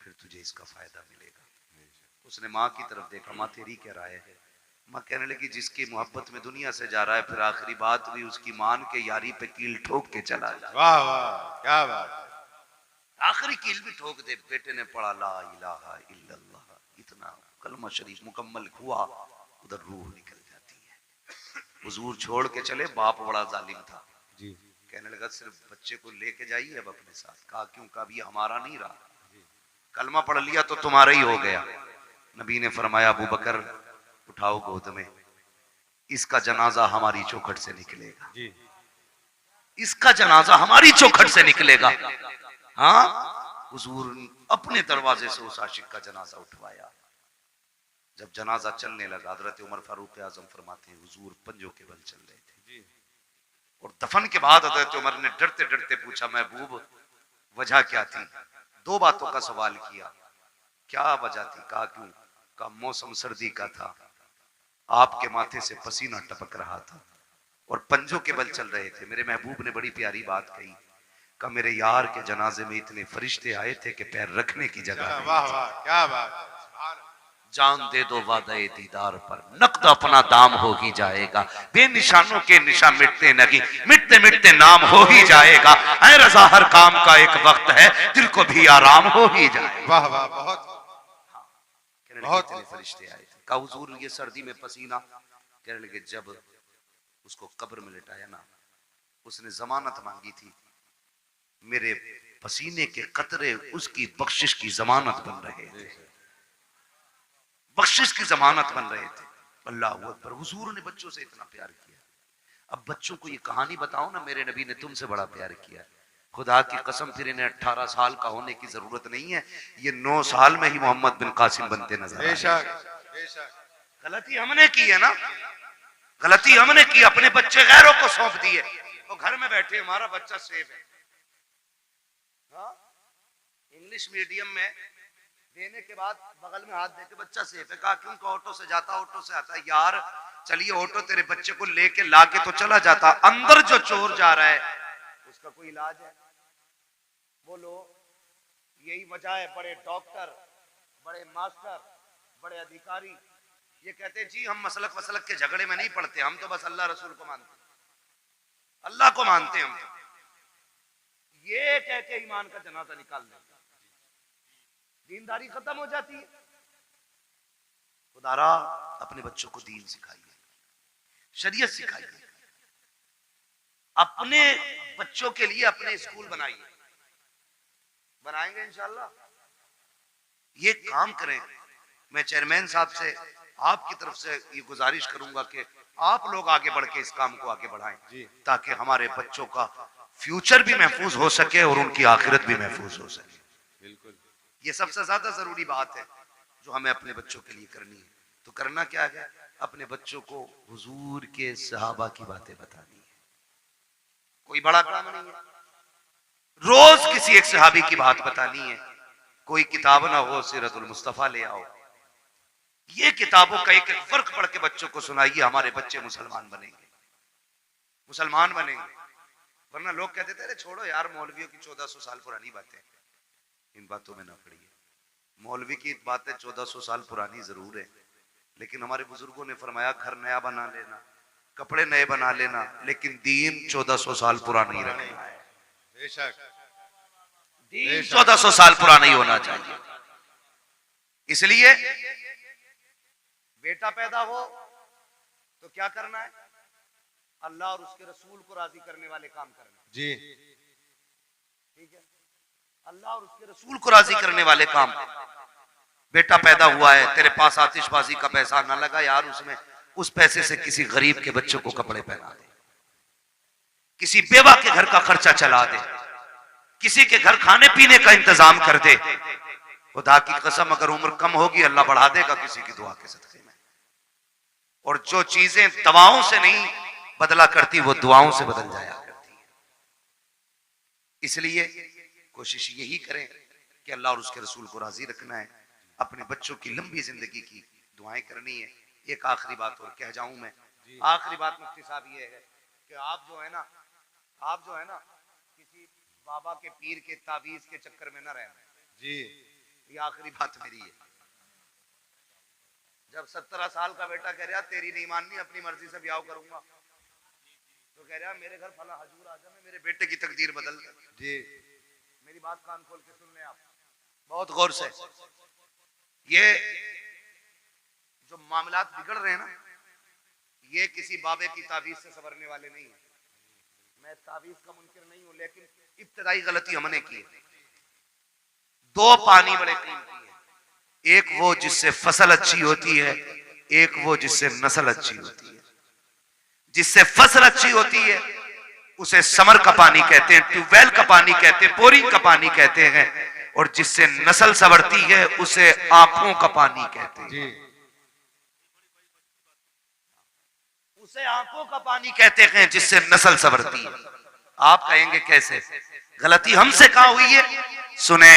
फिर तुझे इसका फायदा मिलेगा। उसने माँ की तरफ देखा, माँ तेरी क्या राय है? माँ कहने लगी जिसकी मोहब्बत में दुनिया से जा रहा है फिर आखिरी बात भी उसकी मान के यारी पे कील ठोक के चला जाए। वाह वाह क्या बात है, आखिरी कील भी ठोक दे। बेटे ने पढ़ा ला इलाहा इल्लल्लाह, इतना कलमा शरीफ मुकम्मल हुआ, उधर रूह निकल जाती है। हुजूर छोड़ के चले, बाप बड़ा जालिम था जी। कहने लगा सिर्फ बच्चे को लेके जाइए अब अपने साथ। कहा क्यों? कहा ये हमारा नहीं रहा, कलमा पढ़ लिया तो तुम्हारा ही हो गया। नबी ने फरमाया अबू बकर उठाओ गोद में, इसका जनाजा हमारी चौखट से निकलेगा जी। इसका जनाजा हमारी चौखट से निकलेगा। हाँ, हुजूर अपने दरवाजे से उस आशिक का जनाजा उठवाया। जब जनाजा चलने लगा, हजरत उमर फारूक आजम फरमाते हैं हुजूर पंजों के बल चल रहे थे। और दफन के बाद हजरत उमर ने डरते डरते पूछा, महबूब वजह क्या थी? दो बातों का सवाल किया। क्या वजह थी? कहा क्यों? का मौसम सर्दी का था, आपके माथे से पसीना टपक रहा था और पंजों के बल चल रहे थे। मेरे महबूब ने बड़ी प्यारी बात कही, का मेरे यार के जनाजे में इतने फरिश्ते आए थे कि पैर रखने की जगह नहीं। वाह वाह, क्या बात है, सुभान अल्लाह। जान दे दो वादे दीदार पर, नकद अपना दाम हो ही जाएगा। बेनिशानों के निशान मिटते नहीं, मिटते मिटते नाम हो ही जाएगा। ऐ रजा हर काम का एक वक्त है, दिल को भी आराम हो ही जाएगा। वाह वाह, बहुत बहुत फरिश्ते आए थे। कहा हुजूर ये सर्दी में पसीना? कहने लगे जब उसको कब्र में लिटाया ना, उसने जमानत मांगी थी, मेरे पसीने के कतरे उसकी बख्शिश की जमानत बन रहे थे, बख्शिश की जमानत बन रहे थे। अल्लाह अकबर। हुजूर ने बच्चों से इतना प्यार किया। अब बच्चों को ये कहानी बताओ ना, मेरे नबी ने तुमसे बड़ा प्यार किया। खुदा की कसम, फिर इन्हें 18 साल का होने की जरूरत नहीं है, ये 9 साल में ही मोहम्मद बिन कासिम बनते नजर आए। बेशक बेशक। गलती हमने की है ना, गलती हमने की, अपने बच्चे गैरों को सौंप दिए। तो घर में बैठे हमारा बच्चा सेफ है। हाँ? इंग्लिश मीडियम में देने के बाद बगल में हाथ देके बच्चा सेफ है। कहा क्यों? का ऑटो से जाता, ऑटो से आता। यार चलिए ऑटो तेरे बच्चे को लेके लाके तो चला जाता, अंदर जो चोर जा रहा है उसका कोई इलाज है? बोलो। यही वजह है बड़े डॉक्टर, बड़े मास्टर, बड़े अधिकारी ये कहते हैं जी हम मसलक वसलक के झगड़े में नहीं पड़ते, हम तो बस अल्लाह रसूल को मानते, अल्लाह को मानते हैं हम तो। ये कह के ईमान का जनाजा निकाल देते, दीनदारी खत्म हो जाती है। खुदारा अपने बच्चों को दीन सिखाइए, शरीयत सिखाइए, अपने बच्चों के लिए अपने स्कूल बनाइए। बनाएंगे इंशाल्लाह। ये काम करें। मैं चेयरमैन साहब से आपकी तरफ से ये गुजारिश करूंगा कि आप लोग आगे बढ़ के इस काम को आगे बढ़ाएं, ताकि हमारे बच्चों का फ्यूचर भी महफूज हो सके और उनकी आखिरत भी महफूज हो सके। बिल्कुल, ये सबसे ज्यादा जरूरी बात है जो हमें अपने बच्चों के लिए करनी है। तो करना क्या है? अपने बच्चों को हुजूर के सहाबा की बातें बतानी है। कोई बड़ा काम नहीं है, रोज किसी एक सहाबी की बात बतानी है। कोई किताब ना हो, सीरतुल मुस्तफा ले आओ। ये किताबों का एक एक फर्क पढ़ के बच्चों को सुनाइए, हमारे बच्चे मुसलमान बनेंगे, मुसलमान बनेंगे। वरना लोग कहते थे अरे छोड़ो यार मौलवियों की 1400 साल पुरानी बातें, इन बातों में ना पड़िए। मौलवी की बातें 1400 साल पुरानी जरूर है, लेकिन हमारे बुजुर्गों ने फरमाया घर नया बना लेना, कपड़े नए बना लेना, लेकिन दीन 1400 साल पुराना ही रखना है। बेशक, दीन 1400 साल पुराना ही होना चाहिए। इसलिए बेटा पैदा हो तो क्या करना है? अल्लाह और उसके रसूल को राजी करने वाले काम करना जी, ठीक है। अल्लाह और उसके रसूल को राजी करने वाले काम। बेटा पैदा हुआ है, तेरे पास आतिशबाजी का पैसा ना लगा यार, उसमें उस पैसे से किसी गरीब के बच्चों को कपड़े पहना दे, किसी बेवा के घर का खर्चा चला दे, किसी के घर खाने पीने का इंतजाम कर दे। खुदा की कसम अगर उम्र कम होगी अल्लाह बढ़ा देगा किसी की दुआ के सदके में। और जो चीजें दवाओं से नहीं बदला करती वो दुआओं से बदल जाया करती है। इसलिए कोशिश यही करें कि अल्लाह और उसके रसूल को राजी रखना है, अपने बच्चों की लंबी जिंदगी की दुआएं करनी है। एक आखिरी बात और कह जाऊं मैं, आखिरी बात मुफ्ती साहब ये है कि आप जो है ना किसी बाबा के पीर के तावीज के चक्कर में ना रहना जी, ये आखिरी बात मेरी है। जब 17 साल का बेटा कह रहा तेरी नहीं माननी अपनी मर्जी से ब्याह करूंगा, तो कह रहा मेरे घर फला हजूर आजम है, मेरे बेटे की तकदीर बदल दे। जी, मेरी बात कान खोल के सुन लें आप बहुत गौर से। ये जो मामलात बिगड़ रहे हैं ना, ये किसी बाबे की तावीज से संवरने वाले नहीं है। मैं तावीज का मुनकिर नहीं हूं, लेकिन इब्तदाई गलती हमने की है। दो पानी बड़े कीमती है, एक वो जिससे फसल अच्छी होती है, एक वो जिससे नस्ल अच्छी होती है। जिससे फसल अच्छी होती है उसे समर का पानी कहते हैं, ट्यूबवेल का पानी कहते हैं, बोरिंग का पानी कहते हैं, और जिससे नस्ल संवरती है उसे आंखों का पानी कहते हैं। जी उसे आंखों का पानी कहते हैं जिससे नस्ल संवरती है। आप कहेंगे कैसे? गलती हमसे कहां हुई है? सुने,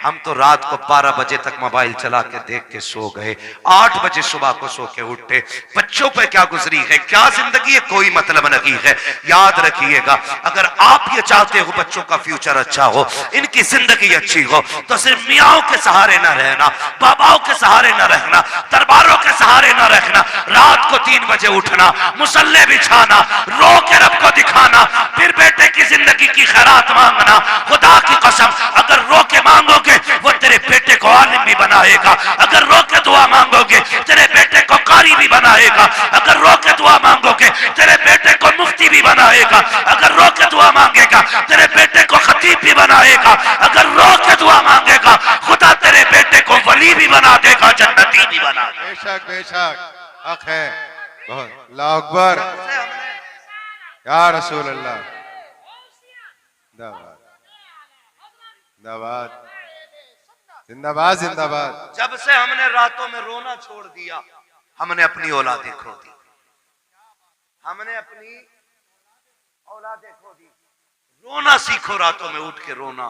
हम तो रात को 12 बजे तक मोबाइल चला के देख के सो गए, 8 बजे सुबह को सो के उठे। बच्चों पे क्या गुजरी है, क्या जिंदगी है, कोई मतलब नहीं है। याद रखिएगा, अगर आप ये चाहते हो बच्चों का फ्यूचर अच्छा हो, इनकी जिंदगी अच्छी हो, तो सिर्फ मियाओं के सहारे न रहना, बाबाओं के सहारे न रहना, दरबारों के सहारे न रखना। रात को 3 बजे उठना, मुसल्ले बिछाना, रो के रब को दिखाना, फिर बेटे की जिंदगी की खैरात मांगना। खुदा की कसम, अगर रो के मांगोगे वो तेरे बेटे को आलिम भी बनाएगा, अगर रो के दुआ मांगोगे तेरे बेटे को कारी भी बनाएगा, अगर रो के दुआ मांगोगे तेरे बेटे को मुफ्ती भी बनाएगा, अगर रो के दुआ मांगेगा तेरे बेटे को खतीब भी बनाएगा, अगर रो के दुआ मांगेगा खुदा तेरे बेटे को वली भी बना देगा, जन्नती भी बना देगा। बेशक बेशक हक है बहुत। अल्लाह अकबर या रसूल अल्लाह। जिंदाबाद जिंदाबाद जिंदाबाद जिंदाबाद। जब से हमने रातों में रोना छोड़ दिया, हमने अपनी औलादें खो दी, हमने अपनी औलादें खो दी। रोना सीखो, रातों में उठ के रोना।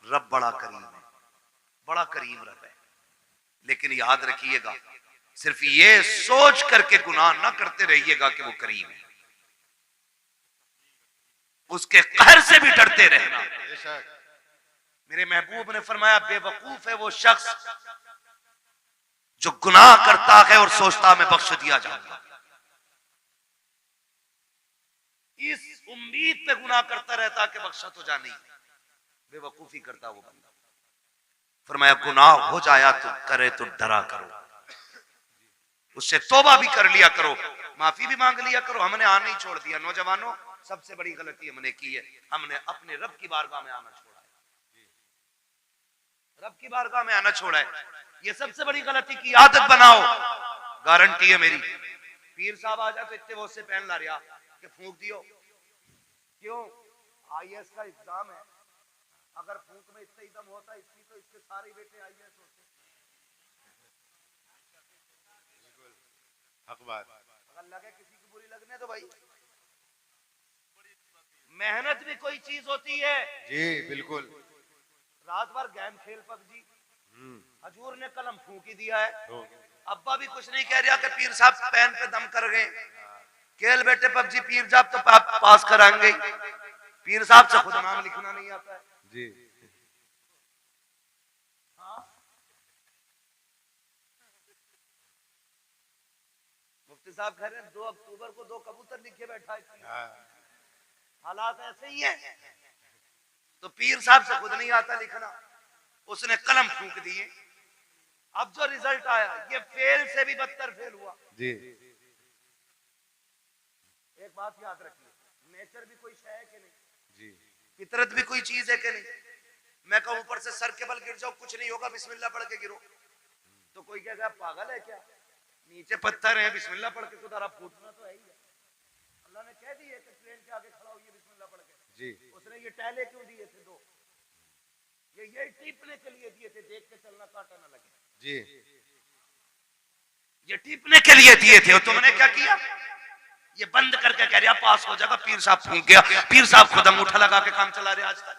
रब बड़ा करीम है, बड़ा करीम रब है। लेकिन याद रखिएगा, सिर्फ ये सोच करके गुनाह ना करते रहिएगा कि वो करीम है, उसके कहर से भी डरते रहना। बेशक मेरे महबूब ने फरमाया, बेवकूफ है वो शख्स जो गुनाह करता है और सोचता मैं बख्श दिया जाऊंगा। इस उम्मीद पे गुनाह करता रहता कि बख्शा तो जा नहीं, बेवकूफी करता वो बंदा। फरमाया, गुनाह हो जाया तो करे तो डरा करो, उससे तौबा भी कर लिया करो, माफी भी मांग लिया करो। हमने आना ही छोड़ दिया। नौजवानों, सबसे बड़ी गलती हमने की है, हमने अपने रब की बारगाह में आना छोड़ा है, रब की बारगाह में आना छोड़ा है। ये सबसे बड़ी गलती की आदत बनाओ, गारंटी है मेरी। पीर साहब आ जाए तो इतने वो से पहन ला रहा कि फूंक दियो। क्यों? आईएएस का एग्जाम है, अगर फूंक में इतना ही दम होता इसकी तो इसके सारे बेटे आईएएस होते। हक बात। अगर लगे किसी की बुरी लगने तो भाई, मेहनत भी कोई चीज होती है। जी बिल्कुल। रात भर गेम खेल पबजी, हजूर ने कलम फूंक ही दिया है। अब्बा भी कुछ नहीं कह रहा कि पीर साहब पेन पे दम कर गए, खेल बेटे पबजी, पीर साहब तो पास कराएंगे। पीर साहब से खुद नाम लिखना नहीं आता है जी। मुफ्ती साहब कह रहे हैं 2 अक्टूबर को 2 कबूतर लिखे बैठा है। हालात ऐसे ही है। तो पीर साहब से खुद नहीं आता लिखना, उसने कलम फूंक दिए। अब जो रिजल्ट आया ये फेल से भी बदतर फेल हुआ जी। एक बात याद रखिए, नेचर भी कोई शय है कि नहीं, जी। फितरत भी कोई चीज है कि नहीं। मैं कहूं ऊपर से सर के बल गिर जाओ, कुछ नहीं होगा, बिस्मिल्लाह पढ़ के गिरो, तो कोई कहेगा पागल है क्या, नीचे पत्थर है, बिस्मिल्लाह पढ़ के तो फूटना तो है ही है। अल्लाह ने कह दिया कि प्लेन के आगे खड़ा होइए बिस्मिल्लाह पढ़ के जी। उसने ये टहले क्यों दिए थे 2? ये टीपने के लिए दिए थे, देख के चलना कांटा ना लगे जी। ये टीपने के लिए दिए थे। और तुमने क्या किया? ये बंद करके कह रहा पास हो जाएगा। पीर साहब फूंक गया, पीर साहब खुद अंगूठा लगा के काम चला रहे आज तक।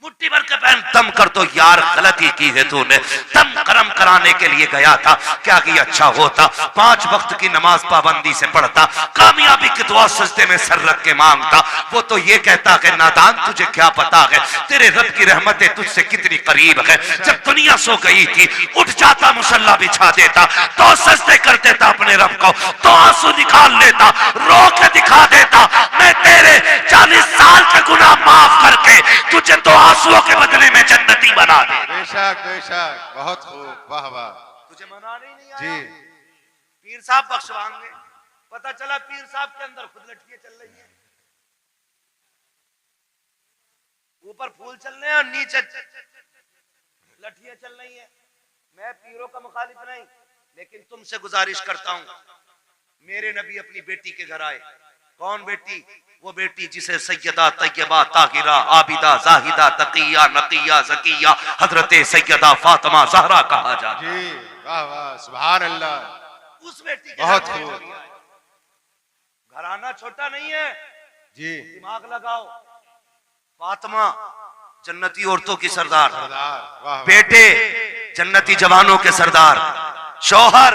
मुट्ठी भर के पहन दम कर दो यार, गलती की है तूने। दम करम कराने के लिए गया था, क्या कि अच्छा होता 5 वक्त की नमाज पाबंदी से पढ़ता, कामयाबी की दुआ सजदे में सर रख के मांगता। वो तो ये कहता है नादान तुझे क्या पता है तेरे रब की रहमतें तुझसे कितनी करीब है। जब दुनिया सो गई थी उठ जाता, मुसल्ला बिछा देता, तो सजदे कर देता अपने रब को, तो आंसू निकाल लेता, रो के दिखा देता मैं तेरे 40 साल के गुनाह माफ करके तुझे तो आंसुओं के बदले में जन्नती बना दे। बेशक बेशक, बहुत खूब, वाह वाह। तुझे मनाने ही नहीं आया जी। पीर साहब बख्शवाएंगे। पता चला पीर साहब के अंदर खुद लठियां चल रही है, ऊपर फूल चल रहे हैं और नीचे लठियां चल रही है। मैं पीरों का मुखालिफ नहीं, लेकिन तुमसे गुजारिश करता हूं, मेरे नबी अपनी बेटी के घर आए, कौन बेटी? वो बेटी जिसे सैयदा तैयबा ताहिरा आबिदा जाहिदा तकिया नकिया जकिया हजरत सैयदा फातिमा ज़हरा कहा जाता है। जी वाह वाह सुभान अल्लाह। उस बेटी के बहुत घर में खूब। चोरी आई। घराना छोटा नहीं है, जी दिमाग लगाओ। फातिमा जन्नती औरतों की सरदार, सरदार वाह वाह। बेटे जन्नती जवानों के सरदार, शौहर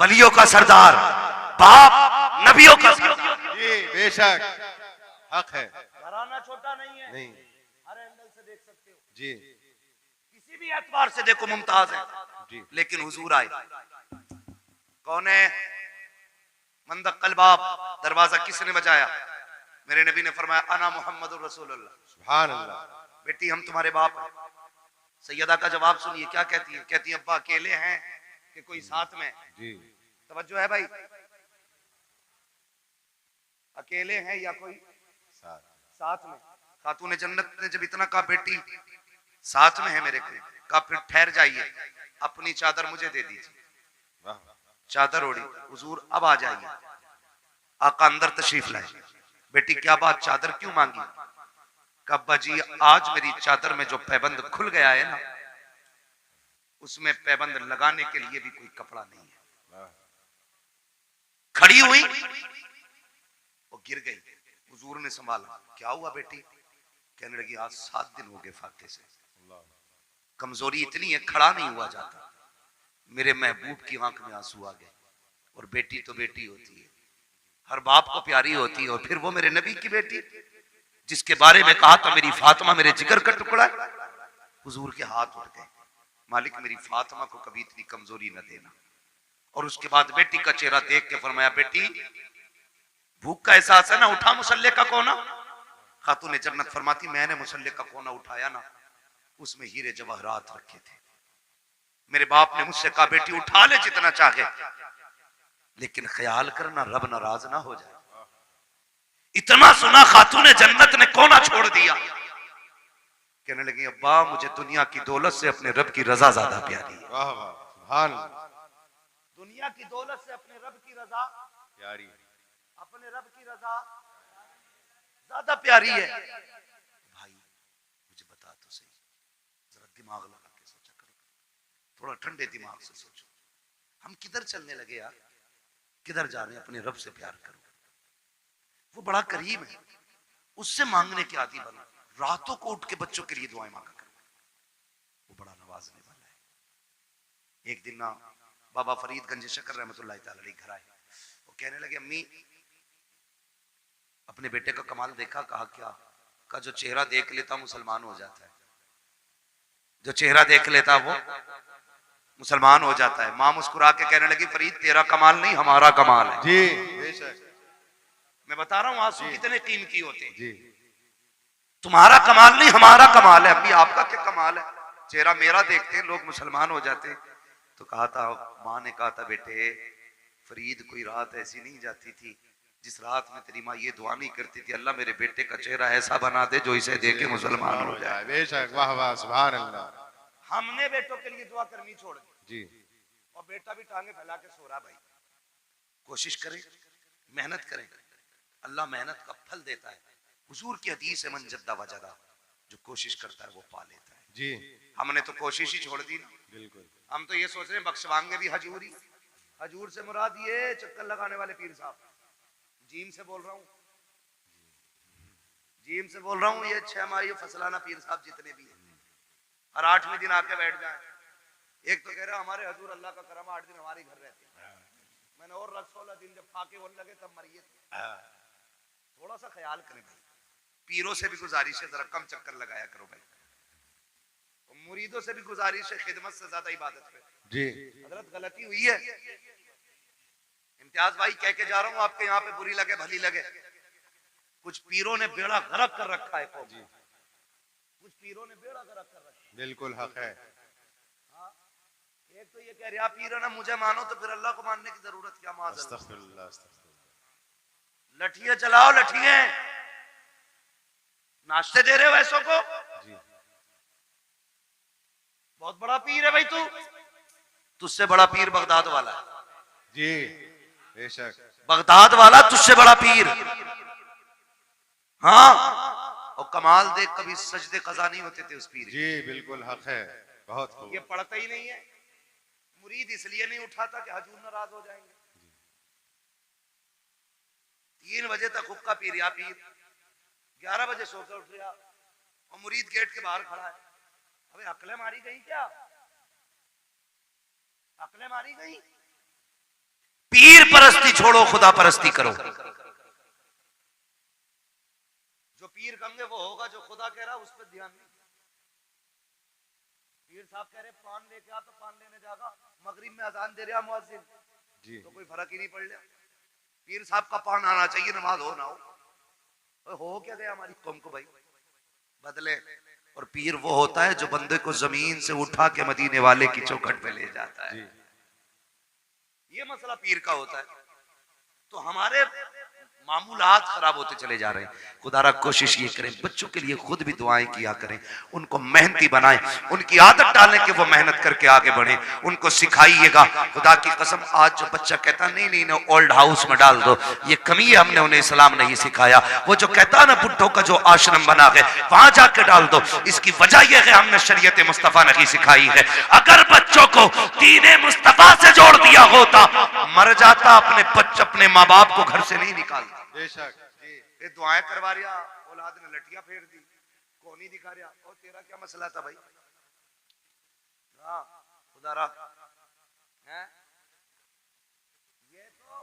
वलियों का सरदार, बाप नबियों का सरदार। जी बेशक हक है। घराना छोटा नहीं है, नहीं हर एंगल से देख सकते हो, जी किसी भी एतबार से देखो मुमताज है। जी लेकिन हुजूर आए, कौन है? मंदक्कल बाब, दरवाजा किसने बजाया? मेरे नबी ने फरमाया अना मुहम्मदुर रसूलुल्लाह। सुभान अल्लाह। बेटी हम तुम्हारे बाप हैं। सैयदा का जवाब सुनिए, क्या कहती है? कहती है अब्बा अकेले हैं कि कोई साथ में? जी तवज्जो है भाई, अकेले हैं या कोई साथ साथ में? खातून जन्नत ने जब इतना कहा बेटी साथ में है मेरे को, कहा फिर ठहर जाइए, अपनी चादर मुझे दे दीजिए। वाह चादर ओढ़ी, हुजूर अब आ जाइए। आका अंदर तशरीफ लाए। बेटी क्या बात, चादर क्यों मांगी? कब्बा जी आज मेरी चादर में जो पैबंद खुल गया है ना, उसमें पैबंद लगाने के लिए भी कोई कपड़ा नहीं है। वाह। खड़ी हुई, वो गिर गई। हुजूर ने संभाला, क्या हुआ बेटी? कहने लगी आज 7 दिन हो गए फाके से, कमजोरी इतनी है खड़ा नहीं हुआ जाता। मेरे महबूब की आंख में आंसू आ गए। और बेटी तो बेटी होती है, हर बाप को प्यारी होती है, और फिर वो मेरे नबी की बेटी जिसके बारे में कहा था मेरी फातिमा मेरे जिगर का टुकड़ा है। हुजूर के हाथ उठ गए, मालिक मेरी फातिमा को कभी इतनी कमजोरी न देना। और उसके बाद बेटी का चेहरा देख के फरमाया बेटी भूख का एहसास है ना, उठा मुसल्ले का कोना। खातून जन्नत फरमाती मैंने मुसल्ले का कोना उठाया ना, उसमें हीरे जवाहरात रखे थे। मेरे बाप ने मुझसे कहा बेटी उठा ले जितना चाहे, लेकिन ख्याल करना रब नाराज ना हो जाए। इतना सुना खातून जन्नत ने कोना छोड़ दिया। कहने लगी अब्बा मुझे दुनिया की दौलत से अपने रब की रजा ज्यादा प्यारी है। वाह वाह सुभान अल्लाह। दुनिया की दौलत से अपने रब की रजा, प्यारी अपने रब की रजा ज्यादा प्यारी है। भाई मुझे बता तो सही, जरा दिमाग लगा के सोचा करो, थोड़ा ठंडे दिमाग से सोचो, हम किधर चलने लगे यार? किधर जा रहे हैं? अपने रब से प्यार करो, वो बड़ा करीम है, उससे मांगने के आदि बनो। रातों को उठ के बच्चों के लिए दुआएं मांगा करो, वो बड़ा नवाजने वाला है। एक दिन ना बाबा फरीद गंज शकर रहमतुल्लाह तआला अलैह घर आए, वो कहने लगे अम्मी अपने बेटे का कमाल देखा? कहा क्या? का जो चेहरा देख लेता मुसलमान हो जाता है, जो चेहरा देख लेता वो मुसलमान हो जाता है। मां मुस्कुरा के कहने लगी फरीद तेरा कमाल नहीं हमारा कमाल है। जी बेशक मैं बता रहा हूं आंसू कितने कीमती होते हैं। जी तुम्हारा कमाल नहीं हमारा कमाल है। अभी आपका क्या कमाल है? चेहरा मेरा देखते लोग मुसलमान हो जाते। तो कहा था, माँ ने कहा था बेटे फरीद कोई रात ऐसी नहीं जाती थी जिस रात में तेरी माँ ये दुआ नहीं करती थी अल्लाह मेरे बेटे का चेहरा ऐसा बना दे जो इसे देख के मुसलमान हो जाए। बेशक वाह वाह सुभान अल्लाह। हमने बेटों के लिए दुआ करनी छोड़ दी जी और बेटा भी टांगे फैला के सो रहा। भाई कोशिश करें, मेहनत करें, अल्लाह मेहनत का फल देता है। हुजूर की हदीस है मन जद्दा वजदा, जो कोशिश करता है वो पा लेता है। जी हमने तो कोशिश ही छोड़ दी ना। बिल्कुल हम तो ये सोच रहे हैं बख्शवाएंगे भी हजूरी। हजूर से मुराद ये चक्कर लगाने वाले पीर साहब, जीम से बोल रहा हूँ, जीम से बोल रहा हूँ, ये 6 माह फसलाना पीर साहब जितने भी हैं हर 8वें दिन आके बैठ जाए। एक तो कह रहा हमारे हजूर अल्लाह का करम 8 दिन हमारे घर रहते हैं। मैंने और 16 दिन जब फाके होने लगे तब मरिए। थोड़ा सा ख्याल करें भाई, पीरों से भी गुजारिश है जरा कम चक्कर लगाया करो भाई, मुरीदों से भी गुजारिश है खिदमत से ज्यादा इबादत पे। जी हजरत गलती हुई है, इम्तियाज भाई कह के जा रहा हूँ आपके यहाँ पे बुरी लगे भली लगे, कुछ पीरों ने बेड़ा गर्क कर रखा है कौम, कुछ पीरों ने बेड़ा गर्क कर रखा है। बिल्कुल हक है। हाँ, एक तो ये कह रहा पीर ना मुझे मानो तो फिर अल्लाह को मानने की जरूरत क्या? अस्तगफिरुल्लाह अस्तगफिरुल्लाह। लठिए चलाओ, लठिए नाश्ते दे रहे हो ऐसों को। जी बहुत बड़ा पीर है भाई तू, तुझसे बड़ा पीर बगदाद वाला है। जी बेशक बगदाद वाला तुझसे बड़ा पीर। हाँ, और कमाल देख, कभी सजदे कज़ा नहीं होते थे उस पीर। जी बिल्कुल हक है, बहुत खूब। ये पढ़ता ही नहीं है, मुरीद इसलिए नहीं उठाता कि हजूर नाराज हो जाएंगे। 3 बजे तक हुक्का पी रहा पीर, 11 बजे सोकर उठ रहा और मुरीद गेट के बाहर खड़ा है। अबे अकले मारी गई क्या? अकले मारी गई? पीर परस्ती छोड़ो, खुदा परस्ती करो। जो पीर कहेंगे वो होगा, जो खुदा कह रहा उस पर ध्यान नहीं। पीर साहब कह रहे पान लेके आ, तो पान लेने जागा। मगरिब में अजान दे रहा मुअज्जिन जी, तो कोई फर्क ही नहीं पड़ लिया। पीर साहब का पान आना चाहिए, नमाज हो ना हो क्या गया हमारी कौम को भाई, बदले। और पीर वो होता है जो बंदे को जमीन से उठा के मदीने वाले की चौखट पे ले जाता है। ये मसला पीर का होता है। तो हमारे मामूलात खराब होते चले जा रहे हैं। खुदारा कोशिश ये करें, बच्चों के लिए खुद भी दुआएं किया करें, उनको मेहनती बनाएं, उनकी आदत डालें कि वो मेहनत करके आगे बढ़े, उनको सिखाइएगा। खुदा की कसम, आज जो बच्चा कहता नहीं नहीं ना ओल्ड हाउस में डाल दो, ये कमी है, हमने उन्हें इस्लाम नहीं सिखाया। वो जो कहता है ना बुड्ढों का जो आश्रम बना है वहां जाके डाल दो, इसकी वजह यह है हमने शरीयत मुस्तफा नहीं सिखाई है। अगर बच्चों को दीन मुस्तफा से जोड़ दिया होता, मर जाता अपने बच्चे अपने माँ बाप को घर से नहीं निकालता। बेशक जी, ये दुआएं करवा रहा, औलाद ने लटियां फेर दी, कौन ही दिखा रहा। और तेरा क्या मसला था भाई? हाँ खुदारा है, ये तो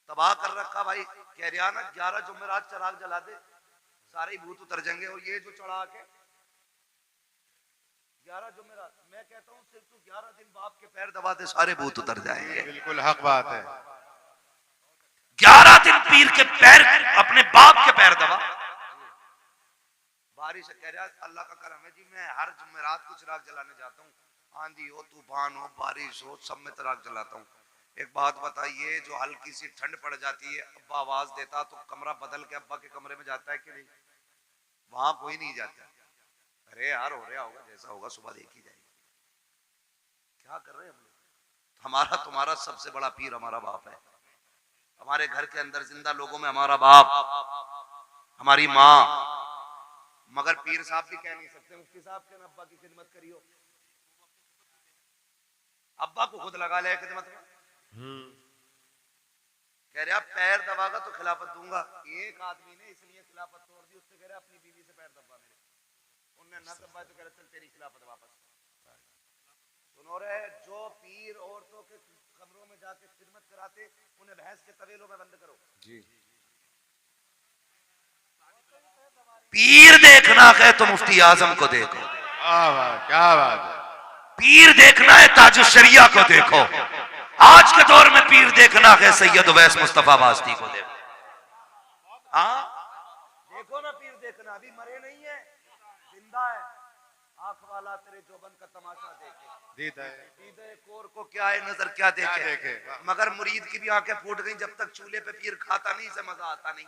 तबाह कर रखा भाई। कह रहा ना 11 जुमेरात चराग जला दे, सारे भूत उतर जाएंगे। और ये जो चढ़ा के 11 जुमेरात, मैं कहता हूँ सिर्फ तू 11 दिन बाप के पैर दबा दे, सारे भूत उतर जाएंगे। बिल्कुल हक बात है। 11 दिन पीर के पैर, अपने बाप के पैर दबा। बारिश कह रहा अल्लाह का करम है जी, मैं हर जुमेरात को चिराग जलाने जाता हूँ, आंधी हो तूफान हो बारिश हो सब में चिराग जलाता हूँ। एक बात बताइए, जो हल्की सी ठंड पड़ जाती है, अब्बा आवाज देता तो कमरा बदल के अब्बा के कमरे में जाता है कि नहीं? वहां कोई नहीं जाता। अरे यार हो रहा होगा, जैसा होगा सुबह देखी जाएगी। क्या कर रहे हैं हम लोग? हमारा तुम्हारा सबसे बड़ा पीर हमारा बाप है। हमारे घर के अंदर जिंदा लोगों में हमारा बाप, हमारी माँ। मगर पीर साहब भी कह नहीं सकते मुफ्ती साहब के ना अब्बा की खिदमत करियो। अब्बा को खुद लगा ले खिदमत में। कह रहा पैर दबागा तो खिलाफत दूंगा। एक आदमी ने इसलिए खिलाफत तोड़ दी, उससे कह रहा अपनी बीवी से पैर दबा मेरे। उन्होंने ना दबाया तो कह रहा चल तेरी खिलाफत वापस। सुनो रे, जो पीर औरतों के कमरों में जाके खिदमत कराते, उन्हें भैंस के तवेलों में बंद करो जी। पीर देखना है तो मुफ्ती आजम को देखो। क्या बात है। पीर देखना है ताजुश शरिया को देखो। आज के दौर में पीर देखना है सैयद उवैस मुस्तफा वास्ती को देखो। हाँ देखो ना, पीर देखना, अभी मरे नहीं है, जिंदा है। आंख वाला तेरे जोबन का तमाशा देखे, दीदे कोर को क्या है नजर क्या देखे। मगर मुरीद की भी आंखें फूट गई, जब तक चूल्हे पे पीर खाता नहीं, से मजा आता नहीं।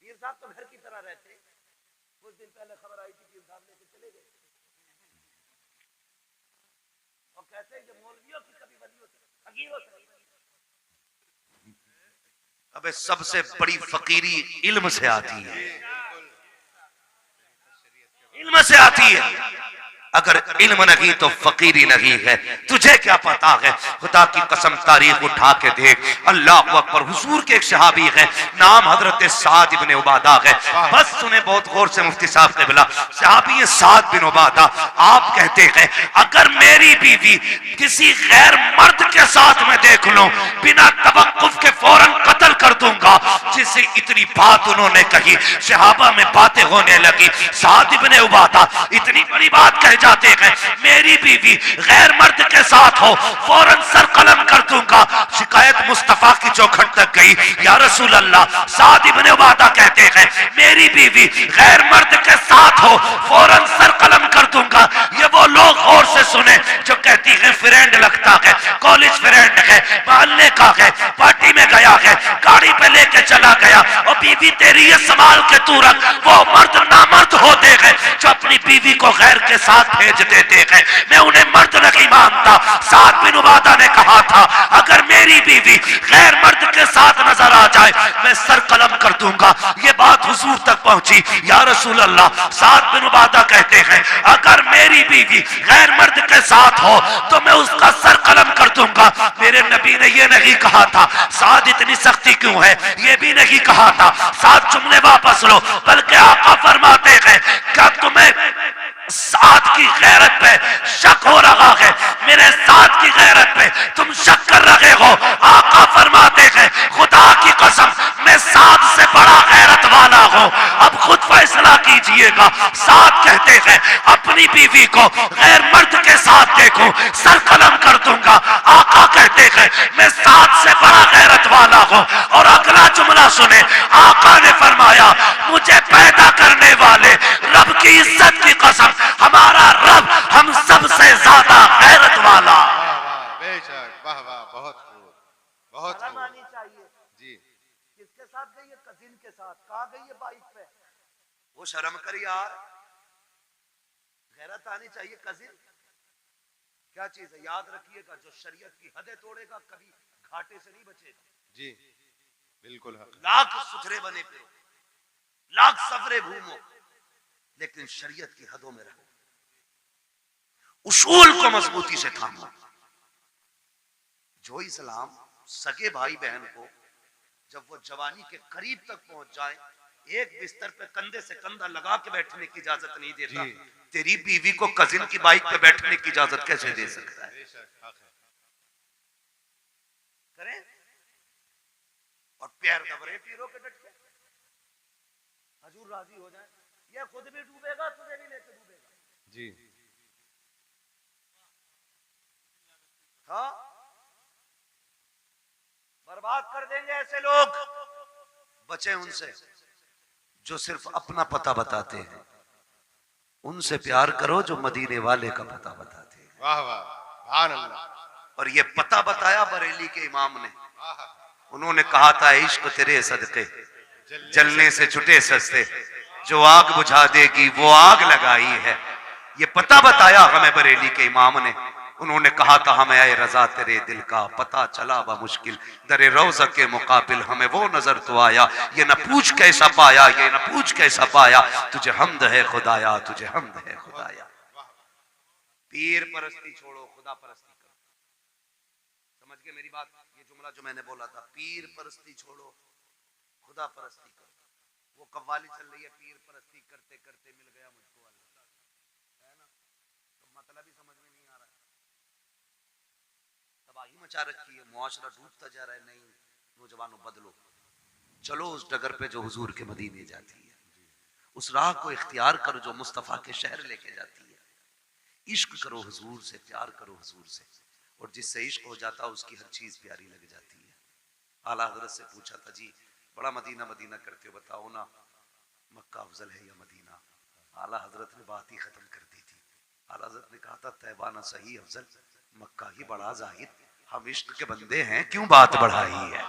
पीर साहब तो घर की तरह रहते। कुछ दिन पहले खबर आई थी पीर साहब लेके चले गए, और कहते हैं कि मौलवियों की कभी वली होती फकीरों से। अबे सबसे बड़ी फकीरी इल्म से आती है, इल्म से आती है। अगर इल्म नहीं तो फकीरी नहीं है। तुझे क्या पता है? खुदा की कसम तारीख उठा के देख। अल्लाह अकबर। हुजूर के एक सहाबी है, नाम हजरत साद इब्ने उबादा है। बस सुने बहुत गौर से मुफ्ती साहब ने बोला, सहाबी साद बिन उबादा। आप कहते हैं अगर मेरी बीवी किसी गैर मर्द के साथ में देख लो, बिना तवक्कुफ के फौरन कत्ल कर दूंगा। जिसे इतनी बात उन्होंने कही, सहाबा में बातें होने लगी। साद इब्ने उबादा इतनी बड़ी बात कह जाते हैं, मेरी बीवी गैर मर्द के साथ हो, फौरन सर कलम कर दूंगा। शिकायत मुस्तफा की चौखट तक गई, या रसूल अल्लाह। साद इब्ने उबादा कहते हैं मेरी बीवी गैर मर्द के साथ हो, फौरन सर कलम कर दूंगा। ये वो लोग और से सुने जो कहती है फ्रेंड लगता है, कॉलेज फ्रेंड है, मोहल्ले का है, पार्टी में गया है, गाड़ी पे लेके चला गया, और बीवी तेरी ये संभाल के तू रख। वो मर्द नामर्द होते हैं जो अपने अपनी बीवी को गैर के साथ भेज देते हैं, मैं उन्हें मर्द नहीं मानता। साद बिन उबादा ने कहा था, अगर मेरी बीवी गैर मर्द के साथ नजर आ जाए मैं सर कलम कर दूंगा। ये बात हुजूर तक पहुंची। या रसूल अल्लाह, साद बिन उबादा कहते हैं, अगर मेरी बीवी गैर मर्द के साथ हो तो मैं उसका सर कलम कर दूंगा। मेरे नबी ने ये नहीं कहा था साद इतनी सख्ती क्यों है, ये भी नहीं कहा था साद जुमले वापस लो, बल्कि आका फरमाते हैं, क्या तुम्हें साद की गैरत पे शक हो रहा है? मेरे साद की गैरत पे तुम शक कर रहे हो? आका फरमाते हैं, खुदा की कसम मैं साद से बड़ा गैरत वाला हूं, अब खुद फैसला कीजिएगा। साद कहते हैं, अपनी बीवी को गैर मर्द के साथ देखो सर कलम कर दूंगा। आका कहते हैं, मैं साद से बड़ा गैरत वाला हूं। और अगला जुमला सुने, आका ने फरमाया, मुझे पैदा करने वाले रब की इज्जत की कसम, हमारा रब हम सबसे ज्यादा गैरत वाला। बेशक, वाह वाह, बहुत खूब, बहुत खूब। आनी चाहिए। जी, किसके साथ गई है? कजिन के साथ। कहाँ गई है? बाइक पे। वो शर्म कर यार, गैरत आनी चाहिए। कजिन क्या चीज है? याद रखिएगा, जो शरीयत की हदें तोड़ेगा कभी घाटे से नहीं बचेगा। जी, बिल्कुल। लाख सुथरे बने फिरो, लाख सफरे घूमो, लेकिन शरीयत की हदों में रहो, उसूल को मजबूती से थामो। जो इस्लाम सगे भाई बहन को जब वो जवानी के करीब तक पहुंच जाए एक बिस्तर पे कंधे से कंधा लगा के बैठने की इजाजत नहीं देता, तेरी बीवी को कजिन की बाइक पे बैठने की इजाजत कैसे दे सकता है? करें और प्यार दबरे पीरो के डट के हजूर राजी हो जाए, ये खुद भी डूबेगा, तुझे नहीं लेके डूबेगा। जी, हाँ, बर्बाद कर देंगे ऐसे लोग। बचे उनसे जो सिर्फ अपना पता बताते हैं, उनसे प्यार करो जो मदीने वाले का पता बताते हैं। वाह वाह, सुभान अल्लाह। और ये पता बताया बरेली के इमाम ने, उन्होंने कहा था, इश्क तेरे सदके जलने से छुटे सस्ते, जो आग बुझा देगी वो आग लगाई है। ये पता बताया हमें बरेली के इमाम ने। उन्होंने कहा था, हमें आए रजा तेरे दिल का पता चला बा मुश्किल, दरे रोज़ा के मुकाबिल हमें वो नजर तो आया। ये न पूछ कैसा पाया, ये न पूछ कैसा पाया, तुझे हमद है खुदाया, तुझे हमद है खुदाया। पीर परस्ती छोड़ो, खुदा परस्ती करो। समझ गए मेरी बात? ये जुमला जो मैंने बोला था, पीर परस्ती छोड़ो, खुदा परस्ती करो। वो कव्वाली चल रही है, पीर परस्ती करते करते मिल गया मुझको अल्लाह, है ना? तो मतलब ही समझ में नहीं आ रहा है। तबाही मचा रखी है, मुआशरा डूबता जा रहा है। नहीं, नौजवानों बदलो, चलो उस डगर पे जो हुजूर के मदीने जाती है, उस राह को इख्तियार करो जो मुस्तफा के शहर लेके जाती है। इश्क करो हुजूर से, प्यार करो हुजूर से, और जिससे इश्क हो जाता है उसकी हर चीज प्यारी लग जाती है। आला हजरत से पूछा था, जी बड़ा मदीना मदीना करते हो, बताओ ना मक्का अफजल है या मदीना? आला हजरत ने बात ही खत्म कर दी थी। आला हजरत ने कहा था, तैबा ना सही अफजल, मक्का ही बड़ा जाहिद। हम इश्क के बंदे हैं, क्यों बात बढ़ाई है?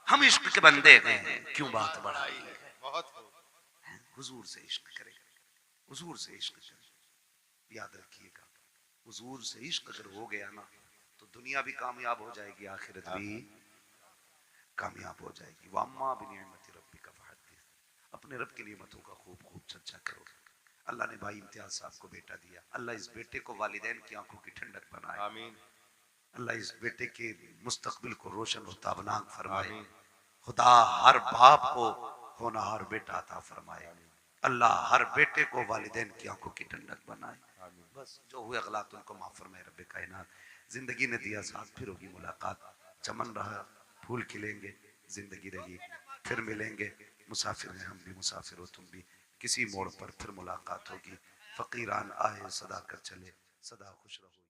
हम इश्क के बंदे हैं, क्यों बात बढ़ाई है? हुजूर से इश्क करें, हुजूर से इश्क करें। याद रखिएगा, हुजूर से इश्क अगर हो गया ना तो दुनिया भी कामयाब हो जाएगी, आखिरत भी कामयाब हो जाएगी। वम्मा बिनिअमति रब्बिका फहद्दिस, अपने रब की नेमतों का खूब खूब चर्चा करो। अल्लाह ने भाई इम्तियाज साहब को बेटा दिया, अल्लाह इस बेटे को वालिदैन की आंखों की ठंडक बनाए। आमीन। अल्लाह इस बेटे के मुस्तकबिल को रोशन और ताबनाक फरमाए। खुदा हर बाप को होनहार बेटा अता फरमाए। अल्लाह हर बेटे को वालिदैन की आंखों की ठंडक बनाए। बस जो हुए अगलात उनको माफ फरमाए रब्बे कायनात। जिंदगी ने दिया साथ, फिर होगी मुलाकात। चमन रहा फूल खिलेंगे, जिंदगी रही फिर मिलेंगे। मुसाफिर हैं हम भी, मुसाफिर हो तुम भी, किसी मोड़ पर फिर मुलाकात होगी। फकीरान आए सदा कर चले, सदा खुश रहो।